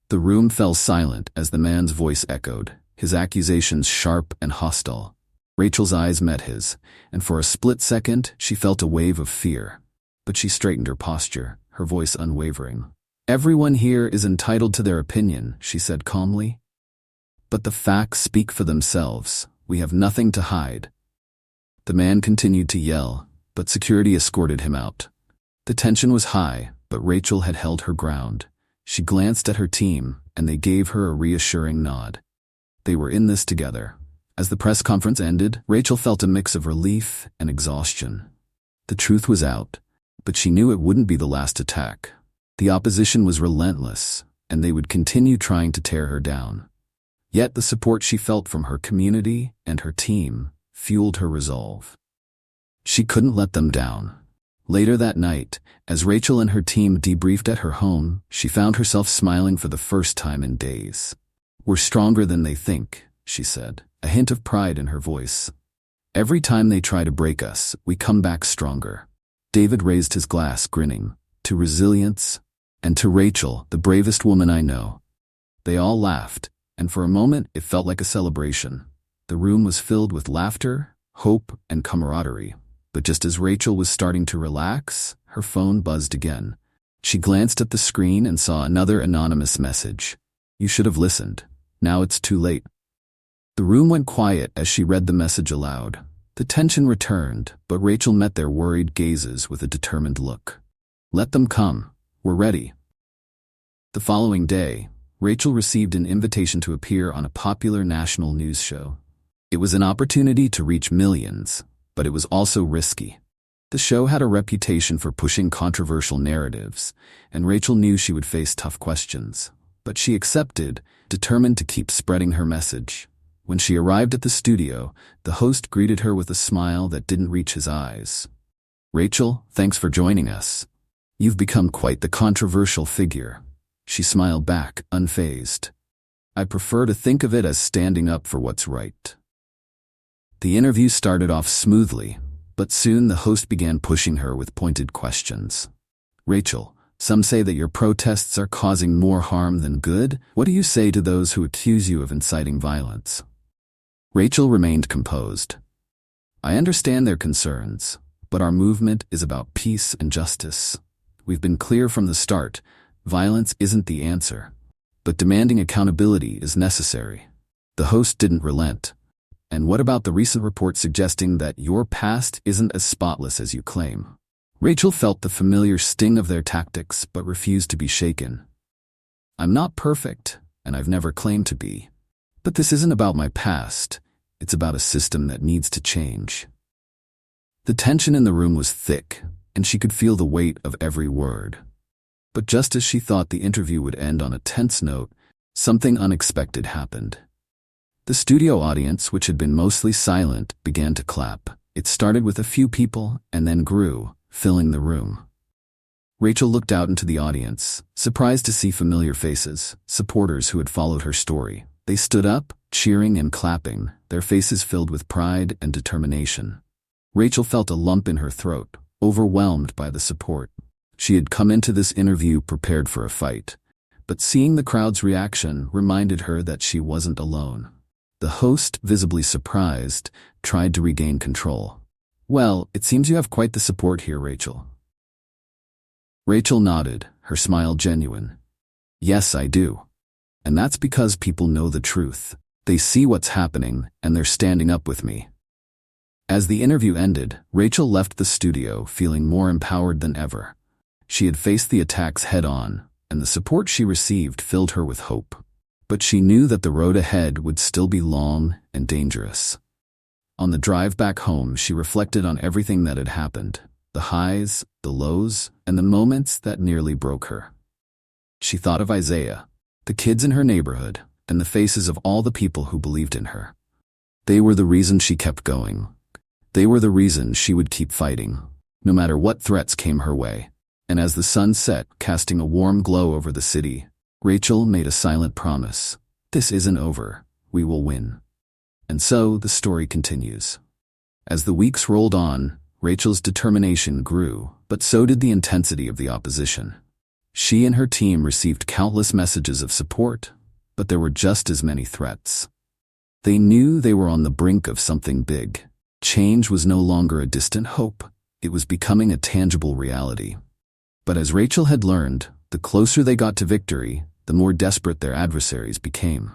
The room fell silent as the man's voice echoed, his accusations sharp and hostile. Rachel's eyes met his, and for a split second she felt a wave of fear. But she straightened her posture, her voice unwavering. "Everyone here is entitled to their opinion," she said calmly. "But the facts speak for themselves. We have nothing to hide." The man continued to yell, but security escorted him out. The tension was high, but Rachel had held her ground. She glanced at her team, and they gave her a reassuring nod. They were in this together, As the press conference ended, Rachel felt a mix of relief and exhaustion. The truth was out, but she knew it wouldn't be the last attack. The opposition was relentless, and they would continue trying to tear her down. Yet the support she felt from her community and her team fueled her resolve. She couldn't let them down. Later that night, as Rachel and her team debriefed at her home, she found herself smiling for the first time in days. "We're stronger than they think," she said, a hint of pride in her voice. "Every time they try to break us, we come back stronger." David raised his glass, grinning. "To resilience, and to Rachel, the bravest woman I know." They all laughed, and for a moment it felt like a celebration. The room was filled with laughter, hope, and camaraderie. But just as Rachel was starting to relax, her phone buzzed again. She glanced at the screen and saw another anonymous message. "You should have listened. Now it's too late." The room went quiet as she read the message aloud. The tension returned, but Rachel met their worried gazes with a determined look. "Let them come. We're ready." The following day, Rachel received an invitation to appear on a popular national news show. It was an opportunity to reach millions, but it was also risky. The show had a reputation for pushing controversial narratives, and Rachel knew she would face tough questions. But she accepted, determined to keep spreading her message. When she arrived at the studio, the host greeted her with a smile that didn't reach his eyes. "Rachel, thanks for joining us. You've become quite the controversial figure." She smiled back, unfazed. "I prefer to think of it as standing up for what's right." The interview started off smoothly, but soon the host began pushing her with pointed questions. "Rachel, some say that your protests are causing more harm than good. What do you say to those who accuse you of inciting violence?" Rachel remained composed. "I understand their concerns, but our movement is about peace and justice. We've been clear from the start, violence isn't the answer, but demanding accountability is necessary." The host didn't relent. "And what about the recent report suggesting that your past isn't as spotless as you claim?" Rachel felt the familiar sting of their tactics but refused to be shaken. "I'm not perfect, and I've never claimed to be. But this isn't about my past. It's about a system that needs to change." The tension in the room was thick, and she could feel the weight of every word. But just as she thought the interview would end on a tense note, something unexpected happened. The studio audience, which had been mostly silent, began to clap. It started with a few people and then grew, filling the room. Rachel looked out into the audience, surprised to see familiar faces, supporters who had followed her story. They stood up, cheering and clapping, their faces filled with pride and determination. Rachel felt a lump in her throat, overwhelmed by the support. She had come into this interview prepared for a fight, but seeing the crowd's reaction reminded her that she wasn't alone. The host, visibly surprised, tried to regain control. "Well, it seems you have quite the support here, Rachel." Rachel nodded, her smile genuine. "Yes, I do. And that's because people know the truth. They see what's happening, and they're standing up with me." As the interview ended, Rachel left the studio feeling more empowered than ever. She had faced the attacks head-on, and the support she received filled her with hope. But she knew that the road ahead would still be long and dangerous. On the drive back home, she reflected on everything that had happened, the highs, the lows, and the moments that nearly broke her. She thought of Isaiah, the kids in her neighborhood, and the faces of all the people who believed in her. They were the reason she kept going. They were the reason she would keep fighting, no matter what threats came her way. And as the sun set, casting a warm glow over the city, Rachel made a silent promise. "This isn't over. We will win." And so the story continues. As the weeks rolled on, Rachel's determination grew, but so did the intensity of the opposition. She and her team received countless messages of support, but there were just as many threats. They knew they were on the brink of something big. Change was no longer a distant hope. It was becoming a tangible reality. But as Rachel had learned, the closer they got to victory, the more desperate their adversaries became.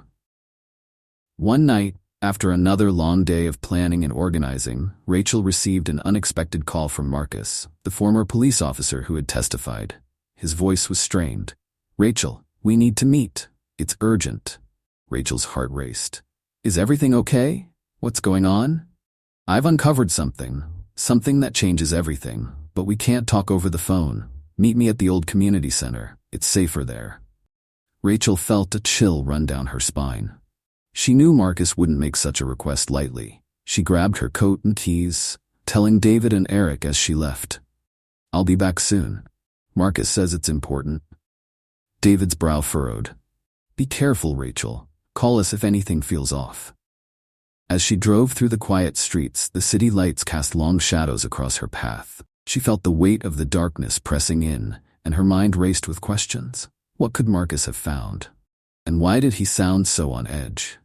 One night, after another long day of planning and organizing, Rachel received an unexpected call from Marcus, the former police officer who had testified. His voice was strained. "Rachel, we need to meet. It's urgent." Rachel's heart raced. "Is everything okay?" What's going on? I've uncovered something that changes everything, but we can't talk over the phone. Meet me at the old community center. It's safer there. Rachel felt a chill run down her spine. She knew Marcus wouldn't make such a request lightly. She grabbed her coat and keys, telling David and Eric as she left. I'll be back soon. Marcus says it's important. David's brow furrowed. Be careful, Rachel. Call us if anything feels off. As she drove through the quiet streets, the city lights cast long shadows across her path. She felt the weight of the darkness pressing in, and her mind raced with questions. What could Marcus have found? And why did he sound so on edge?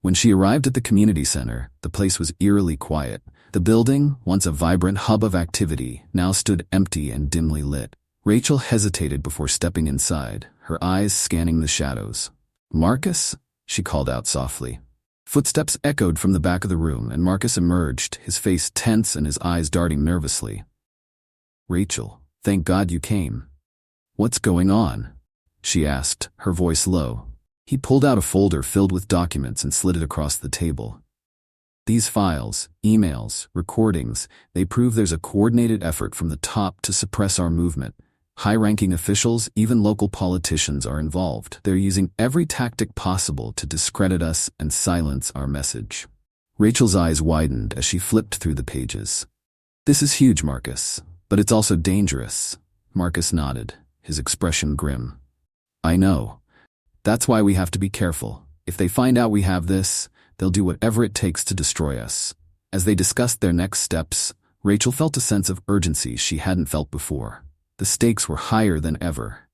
When she arrived at the community center, the place was eerily quiet. The building, once a vibrant hub of activity, now stood empty and dimly lit. Rachel hesitated before stepping inside, her eyes scanning the shadows. Marcus? She called out softly. Footsteps echoed from the back of the room, and Marcus emerged, his face tense and his eyes darting nervously. Rachel, thank God you came. What's going on? She asked, her voice low. He pulled out a folder filled with documents and slid it across the table. These files, emails, recordings, they prove there's a coordinated effort from the top to suppress our movement. High-ranking officials, even local politicians are involved. They're using every tactic possible to discredit us and silence our message. Rachel's eyes widened as she flipped through the pages. This is huge, Marcus, but it's also dangerous. Marcus nodded, his expression grim. I know. That's why we have to be careful. If they find out we have this, they'll do whatever it takes to destroy us. As they discussed their next steps, Rachel felt a sense of urgency she hadn't felt before. The stakes were higher than ever.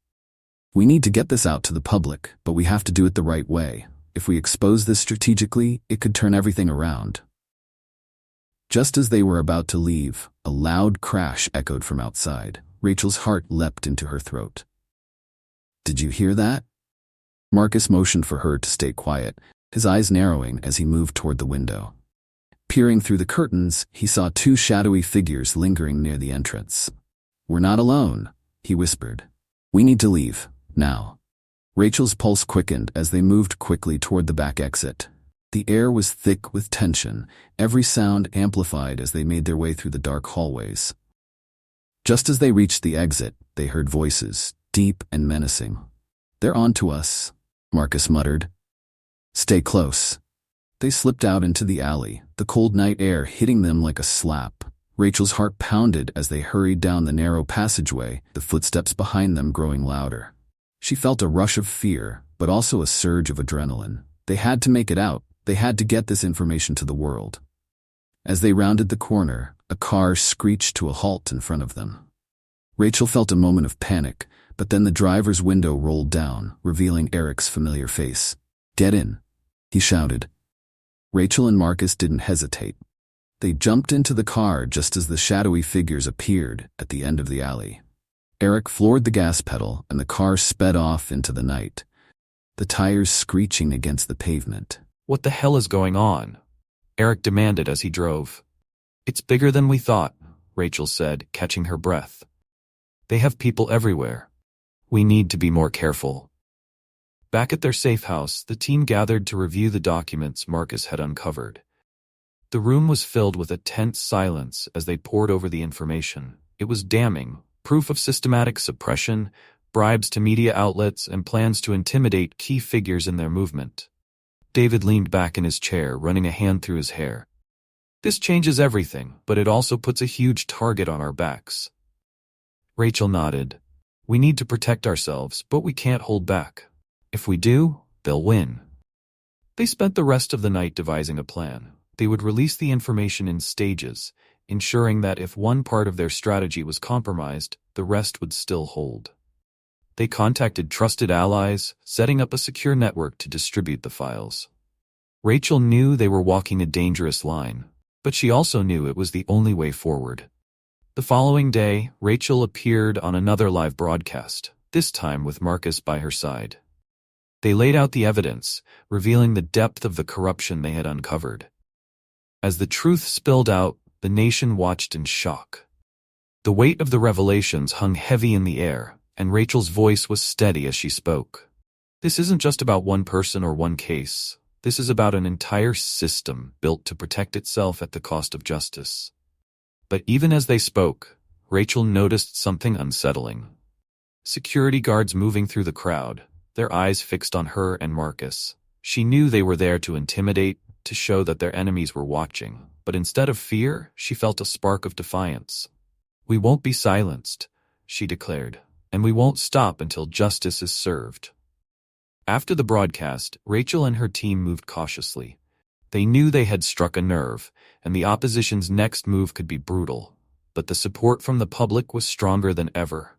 We need to get this out to the public, but we have to do it the right way. If we expose this strategically, it could turn everything around. Just as they were about to leave, a loud crash echoed from outside. Rachel's heart leapt into her throat. Did you hear that? Marcus motioned for her to stay quiet, his eyes narrowing as he moved toward the window. Peering through the curtains, he saw two shadowy figures lingering near the entrance. We're not alone, he whispered. We need to leave, now. Rachel's pulse quickened as they moved quickly toward the back exit. The air was thick with tension, every sound amplified as they made their way through the dark hallways. Just as they reached the exit, they heard voices, deep and menacing. They're on to us, Marcus muttered. Stay close. They slipped out into the alley, the cold night air hitting them like a slap. Rachel's heart pounded as they hurried down the narrow passageway, the footsteps behind them growing louder. She felt a rush of fear, but also a surge of adrenaline. They had to make it out. They had to get this information to the world. As they rounded the corner, a car screeched to a halt in front of them. Rachel felt a moment of panic, but then the driver's window rolled down, revealing Eric's familiar face. Get in, he shouted. Rachel and Marcus didn't hesitate. They jumped into the car just as the shadowy figures appeared at the end of the alley. Eric floored the gas pedal and the car sped off into the night, the tires screeching against the pavement. What the hell is going on? Eric demanded as he drove. It's bigger than we thought, Rachel said, catching her breath. They have people everywhere. We need to be more careful. Back at their safe house, the team gathered to review the documents Marcus had uncovered. The room was filled with a tense silence as they pored over the information. It was damning, proof of systematic suppression, bribes to media outlets, and plans to intimidate key figures in their movement. David leaned back in his chair, running a hand through his hair. This changes everything, but it also puts a huge target on our backs. Rachel nodded. We need to protect ourselves, but we can't hold back. If we do, they'll win. They spent the rest of the night devising a plan. They would release the information in stages, ensuring that if one part of their strategy was compromised, the rest would still hold. They contacted trusted allies, setting up a secure network to distribute the files. Rachel knew they were walking a dangerous line, but she also knew it was the only way forward. The following day, Rachel appeared on another live broadcast, this time with Marcus by her side. They laid out the evidence, revealing the depth of the corruption they had uncovered. As the truth spilled out, the nation watched in shock. The weight of the revelations hung heavy in the air, and Rachel's voice was steady as she spoke. This isn't just about one person or one case. This is about an entire system built to protect itself at the cost of justice. But even as they spoke, Rachel noticed something unsettling. Security guards moving through the crowd, their eyes fixed on her and Marcus. She knew they were there to intimidate, to show that their enemies were watching. But instead of fear, she felt a spark of defiance. "We won't be silenced," she declared, "and we won't stop until justice is served." After the broadcast, Rachel and her team moved cautiously. They knew they had struck a nerve, and the opposition's next move could be brutal. But the support from the public was stronger than ever.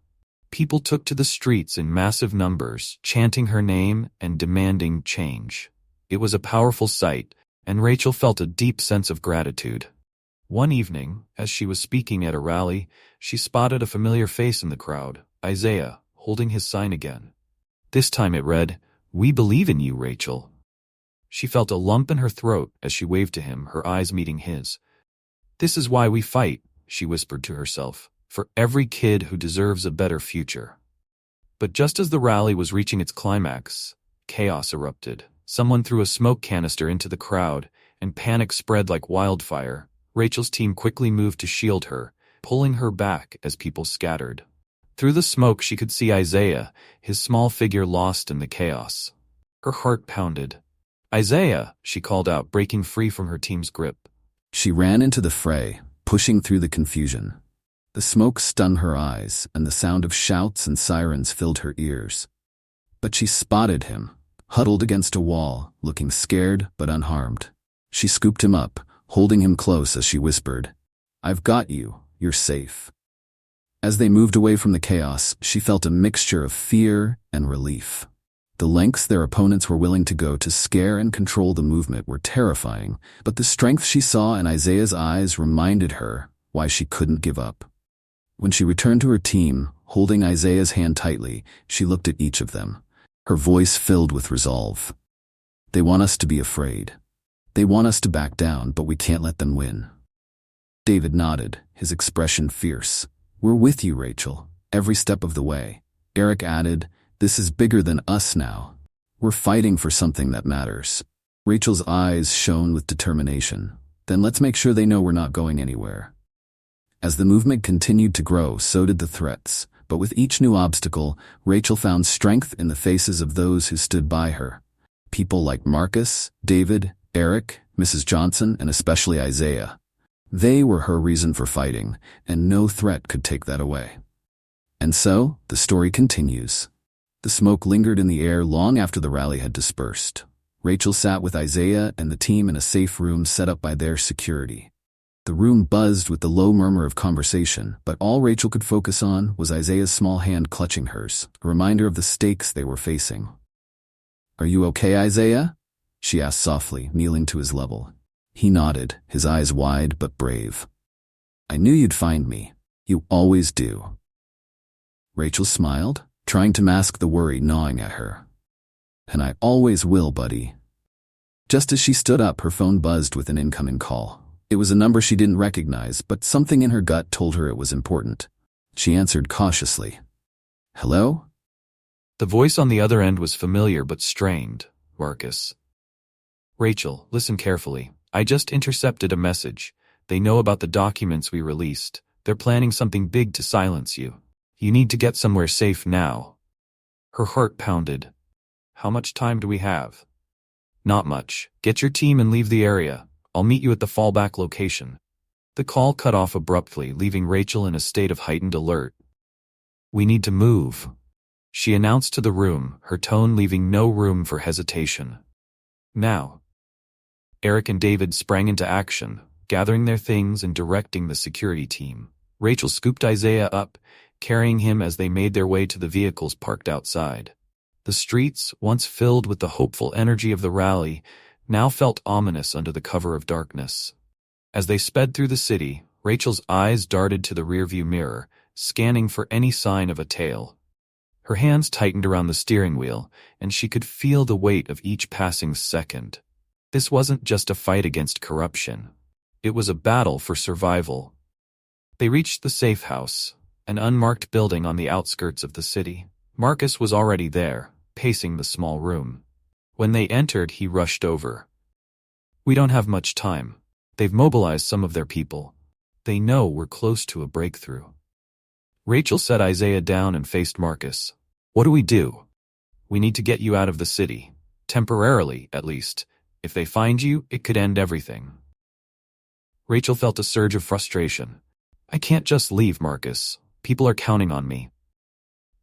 People took to the streets in massive numbers, chanting her name and demanding change. It was a powerful sight, and Rachel felt a deep sense of gratitude. One evening, as she was speaking at a rally, she spotted a familiar face in the crowd, Isaiah, holding his sign again. This time it read, "We believe in you, Rachel." She felt a lump in her throat as she waved to him, her eyes meeting his. "This is why we fight," she whispered to herself, "for every kid who deserves a better future." But just as the rally was reaching its climax, chaos erupted. Someone threw a smoke canister into the crowd, and panic spread like wildfire. Rachel's team quickly moved to shield her, pulling her back as people scattered. Through the smoke she could see Isaiah, his small figure lost in the chaos. Her heart pounded. "Isaiah," she called out, breaking free from her team's grip. She ran into the fray, pushing through the confusion. The smoke stunned her eyes, and the sound of shouts and sirens filled her ears. But she spotted him, huddled against a wall, looking scared but unharmed. She scooped him up, holding him close as she whispered, "I've got you, you're safe." As they moved away from the chaos, she felt a mixture of fear and relief. The lengths their opponents were willing to go to scare and control the movement were terrifying, but the strength she saw in Isaiah's eyes reminded her why she couldn't give up. When she returned to her team, holding Isaiah's hand tightly, she looked at each of them, her voice filled with resolve. "They want us to be afraid. They want us to back down, but we can't let them win." David nodded, his expression fierce. "We're with you, Rachel, every step of the way." Eric added, "This is bigger than us now. We're fighting for something that matters." Rachel's eyes shone with determination. "Then let's make sure they know we're not going anywhere." As the movement continued to grow, so did the threats. But with each new obstacle, Rachel found strength in the faces of those who stood by her. People like Marcus, David, Eric, Mrs. Johnson, and especially Isaiah. They were her reason for fighting, and no threat could take that away. And so, the story continues. The smoke lingered in the air long after the rally had dispersed. Rachel sat with Isaiah and the team in a safe room set up by their security. The room buzzed with the low murmur of conversation, but all Rachel could focus on was Isaiah's small hand clutching hers, a reminder of the stakes they were facing. "Are you okay, Isaiah?" she asked softly, kneeling to his level. He nodded, his eyes wide but brave. "I knew you'd find me. You always do." Rachel smiled, trying to mask the worry gnawing at her. "And I always will, buddy." Just as she stood up, her phone buzzed with an incoming call. It was a number she didn't recognize, but something in her gut told her it was important. She answered cautiously. "Hello?" The voice on the other end was familiar but strained. "Marcus." "Rachel, listen carefully. I just intercepted a message. They know about the documents we released. They're planning something big to silence you. You need to get somewhere safe now." Her heart pounded. "How much time do we have?" "Not much. Get your team and leave the area. I'll meet you at the fallback location." The call cut off abruptly, leaving Rachel in a state of heightened alert. "We need to move," she announced to the room, her tone leaving no room for hesitation. "Now." Eric and David sprang into action, gathering their things and directing the security team. Rachel scooped Isaiah up, carrying him as they made their way to the vehicles parked outside. The streets, once filled with the hopeful energy of the rally, now felt ominous under the cover of darkness. As they sped through the city, Rachel's eyes darted to the rearview mirror, scanning for any sign of a tail. Her hands tightened around the steering wheel, and she could feel the weight of each passing second. This wasn't just a fight against corruption. It was a battle for survival. They reached the safe house, an unmarked building on the outskirts of the city. Marcus was already there, pacing the small room. When they entered, he rushed over. We don't have much time. They've mobilized some of their people. They know we're close to a breakthrough. Rachel set Isaiah down and faced Marcus. What do we do? We need to get you out of the city. Temporarily, at least. If they find you, it could end everything. Rachel felt a surge of frustration. I can't just leave, Marcus. People are counting on me.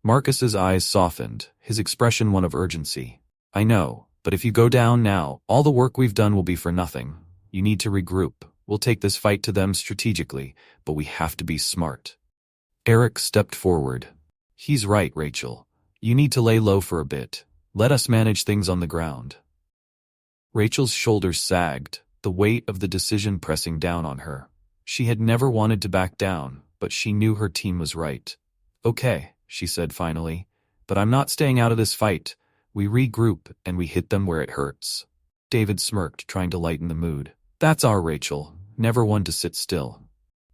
Marcus's eyes softened, his expression one of urgency. I know, but if you go down now, all the work we've done will be for nothing. You need to regroup. We'll take this fight to them strategically, but we have to be smart. Eric stepped forward. He's right, Rachel. You need to lay low for a bit. Let us manage things on the ground. Rachel's shoulders sagged, the weight of the decision pressing down on her. She had never wanted to back down, but she knew her team was right. Okay, she said finally, but I'm not staying out of this fight. We regroup and we hit them where it hurts. David smirked, trying to lighten the mood. That's our Rachel, never one to sit still.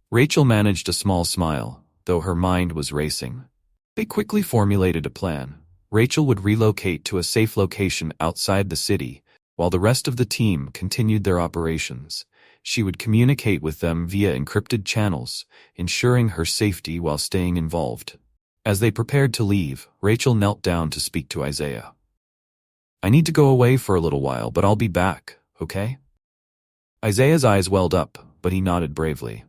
Rachel managed a small smile, though her mind was racing. They quickly formulated a plan. Rachel would relocate to a safe location outside the city, while the rest of the team continued their operations. She would communicate with them via encrypted channels, ensuring her safety while staying involved. As they prepared to leave, Rachel knelt down to speak to Isaiah. I need to go away for a little while, but I'll be back, okay? Isaiah's eyes welled up, but he nodded bravely.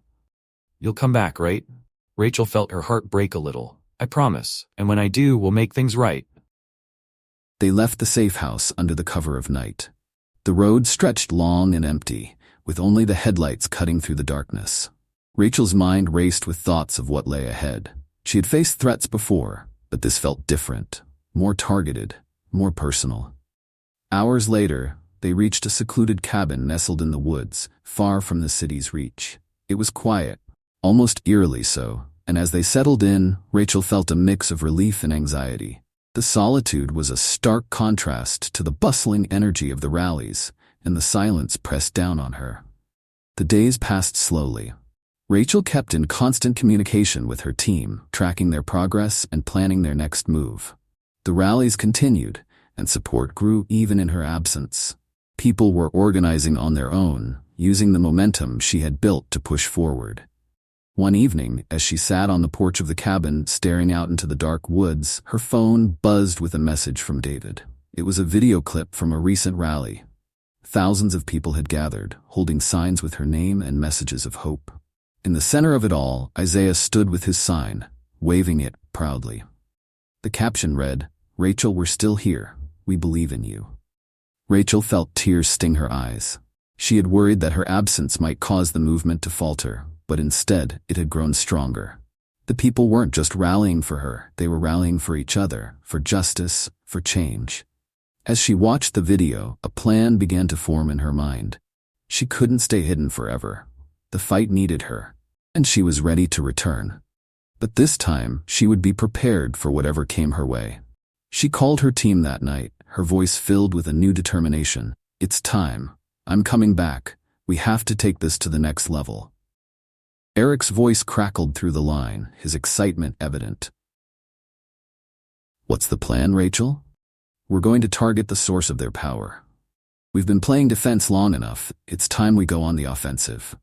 You'll come back, right? Rachel felt her heart break a little. I promise, and when I do, we'll make things right. They left the safe house under the cover of night. The road stretched long and empty, with only the headlights cutting through the darkness. Rachel's mind raced with thoughts of what lay ahead. She had faced threats before, but this felt different, more targeted, more personal. Hours later, they reached a secluded cabin nestled in the woods, far from the city's reach. It was quiet, almost eerily so, and as they settled in, Rachel felt a mix of relief and anxiety. The solitude was a stark contrast to the bustling energy of the rallies, and the silence pressed down on her. The days passed slowly. Rachel kept in constant communication with her team, tracking their progress and planning their next move. The rallies continued, and support grew even in her absence. People were organizing on their own, using the momentum she had built to push forward. One evening, as she sat on the porch of the cabin staring out into the dark woods, her phone buzzed with a message from David. It was a video clip from a recent rally. Thousands of people had gathered, holding signs with her name and messages of hope. In the center of it all, Isaiah stood with his sign, waving it proudly. The caption read, "Rachel, we're still here. We believe in you." Rachel felt tears sting her eyes. She had worried that her absence might cause the movement to falter, but instead it had grown stronger. The people weren't just rallying for her, they were rallying for each other, for justice, for change. As she watched the video, a plan began to form in her mind. She couldn't stay hidden forever. The fight needed her, and she was ready to return. But this time, she would be prepared for whatever came her way. She called her team that night, her voice filled with a new determination. It's time. I'm coming back. We have to take this to the next level. Eric's voice crackled through the line, his excitement evident. What's the plan, Rachel? We're going to target the source of their power. We've been playing defense long enough. It's time we go on the offensive.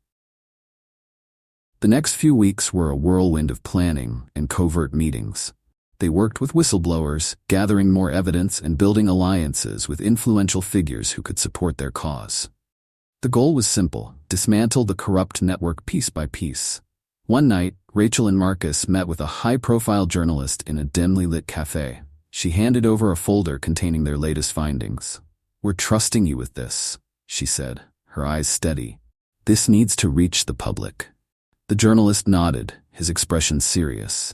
The next few weeks were a whirlwind of planning and covert meetings. They worked with whistleblowers, gathering more evidence and building alliances with influential figures who could support their cause. The goal was simple: dismantle the corrupt network piece by piece. One night, Rachel and Marcus met with a high-profile journalist in a dimly lit cafe. She handed over a folder containing their latest findings. "We're trusting you with this," she said, her eyes steady. "This needs to reach the public." The journalist nodded, his expression serious.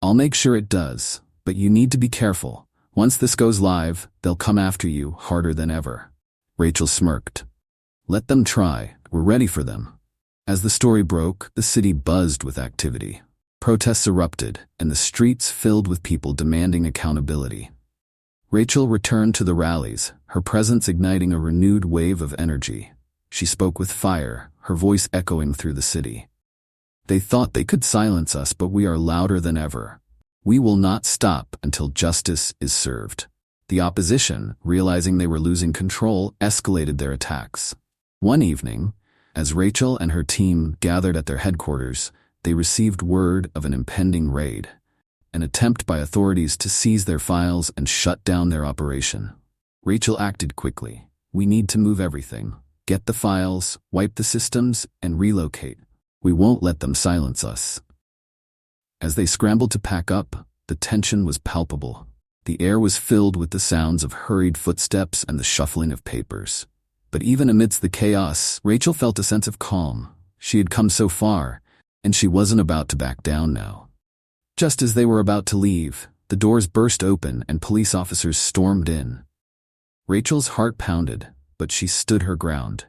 "I'll make sure it does, but you need to be careful. Once this goes live, they'll come after you harder than ever." Rachel smirked. "Let them try. We're ready for them." As the story broke, the city buzzed with activity. Protests erupted, and the streets filled with people demanding accountability. Rachel returned to the rallies, her presence igniting a renewed wave of energy. She spoke with fire, her voice echoing through the city. "They thought they could silence us, but we are louder than ever. We will not stop until justice is served." The opposition, realizing they were losing control, escalated their attacks. One evening, as Rachel and her team gathered at their headquarters, they received word of an impending raid, an attempt by authorities to seize their files and shut down their operation. Rachel acted quickly. "We need to move everything. Get the files, wipe the systems, and relocate. We won't let them silence us." As they scrambled to pack up, the tension was palpable. The air was filled with the sounds of hurried footsteps and the shuffling of papers. But even amidst the chaos, Rachel felt a sense of calm. She had come so far, and she wasn't about to back down now. Just as they were about to leave, the doors burst open and police officers stormed in. Rachel's heart pounded, but she stood her ground.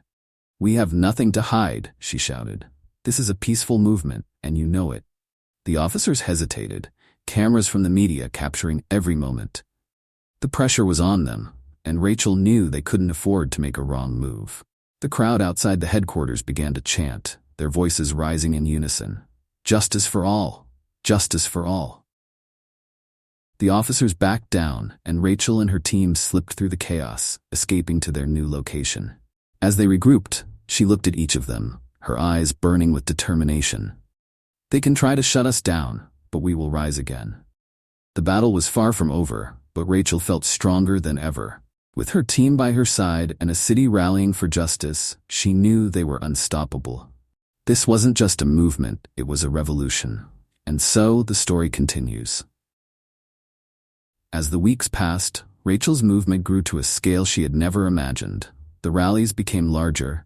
"We have nothing to hide," she shouted. "This is a peaceful movement, and you know it." The officers hesitated, cameras from the media capturing every moment. The pressure was on them, and Rachel knew they couldn't afford to make a wrong move. The crowd outside the headquarters began to chant, their voices rising in unison. "Justice for all! Justice for all!" The officers backed down, and Rachel and her team slipped through the chaos, escaping to their new location. As they regrouped, she looked at each of them, her eyes burning with determination. "They can try to shut us down, but we will rise again." The battle was far from over, but Rachel felt stronger than ever. With her team by her side and a city rallying for justice, she knew they were unstoppable. This wasn't just a movement, it was a revolution. And so the story continues. As the weeks passed, Rachel's movement grew to a scale she had never imagined. The rallies became larger,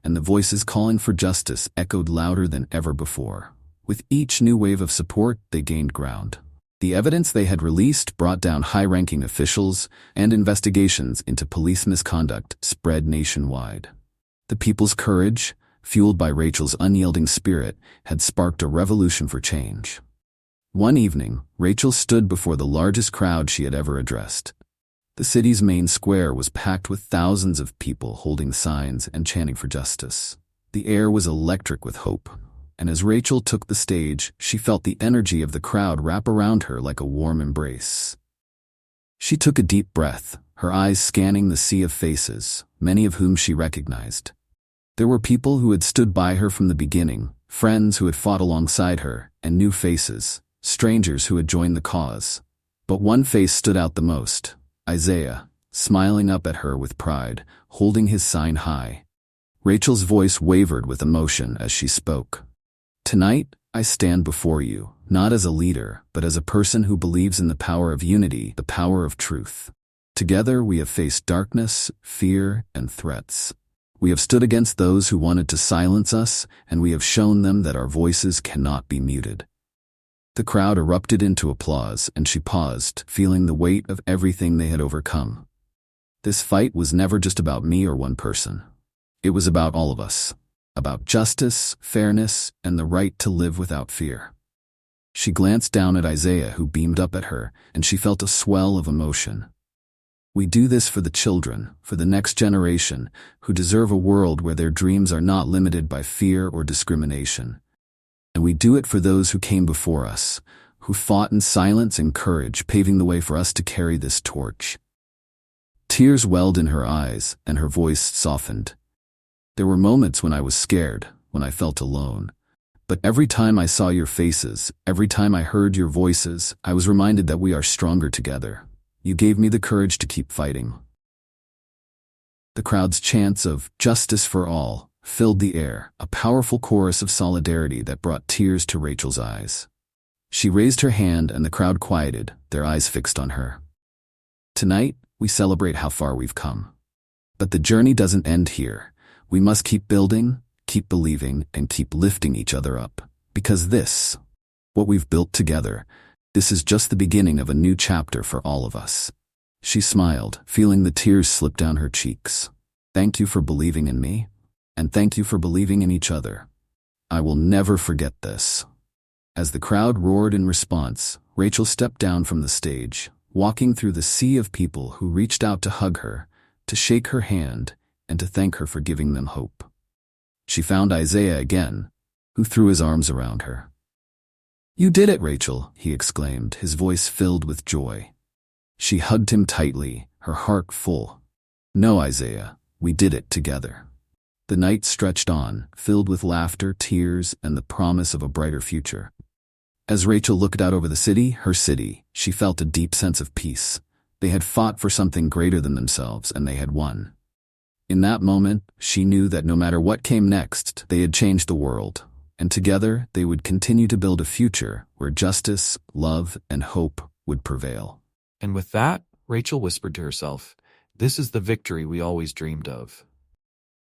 and the voices calling for justice echoed louder than ever before. With each new wave of support, they gained ground. The evidence they had released brought down high-ranking officials, and investigations into police misconduct spread nationwide. The people's courage, fueled by Rachel's unyielding spirit, had sparked a revolution for change. One evening, Rachel stood before the largest crowd she had ever addressed. The city's main square was packed with thousands of people holding signs and chanting for justice. The air was electric with hope, and as Rachel took the stage, she felt the energy of the crowd wrap around her like a warm embrace. She took a deep breath, her eyes scanning the sea of faces, many of whom she recognized. There were people who had stood by her from the beginning, friends who had fought alongside her, and new faces, strangers who had joined the cause. But one face stood out the most: Isaiah, smiling up at her with pride, holding his sign high. Rachel's voice wavered with emotion as she spoke. "Tonight, I stand before you, not as a leader, but as a person who believes in the power of unity, the power of truth. Together we have faced darkness, fear, and threats. We have stood against those who wanted to silence us, and we have shown them that our voices cannot be muted." The crowd erupted into applause, and she paused, feeling the weight of everything they had overcome. This fight was never just about me or one person. It was about all of us. About justice, fairness, and the right to live without fear. She glanced down at Isaiah, who beamed up at her, and she felt a swell of emotion. "We do this for the children, for the next generation, who deserve a world where their dreams are not limited by fear or discrimination. And we do it for those who came before us, who fought in silence and courage, paving the way for us to carry this torch." Tears welled in her eyes, and her voice softened. "There were moments when I was scared, when I felt alone. But every time I saw your faces, every time I heard your voices, I was reminded that we are stronger together. You gave me the courage to keep fighting." The crowd's chants of "justice for all" filled the air, a powerful chorus of solidarity that brought tears to Rachel's eyes. She raised her hand and the crowd quieted, their eyes fixed on her. "Tonight, we celebrate how far we've come. But the journey doesn't end here. We must keep building, keep believing, and keep lifting each other up. Because this, what we've built together, this is just the beginning of a new chapter for all of us." She smiled, feeling the tears slip down her cheeks. "Thank you for believing in me. And thank you for believing in each other. I will never forget this." As the crowd roared in response, Rachel stepped down from the stage, walking through the sea of people who reached out to hug her, to shake her hand, and to thank her for giving them hope. She found Isaiah again, who threw his arms around her. "You did it, Rachel," he exclaimed, his voice filled with joy. She hugged him tightly, her heart full. No, Isaiah, we did it together. The night stretched on, filled with laughter, tears, and the promise of a brighter future. As Rachel looked out over the city, her city, she felt a deep sense of peace. They had fought for something greater than themselves, and they had won. In that moment, she knew that no matter what came next, they had changed the world, and together they would continue to build a future where justice, love, and hope would prevail. And with that, Rachel whispered to herself, "This is the victory we always dreamed of."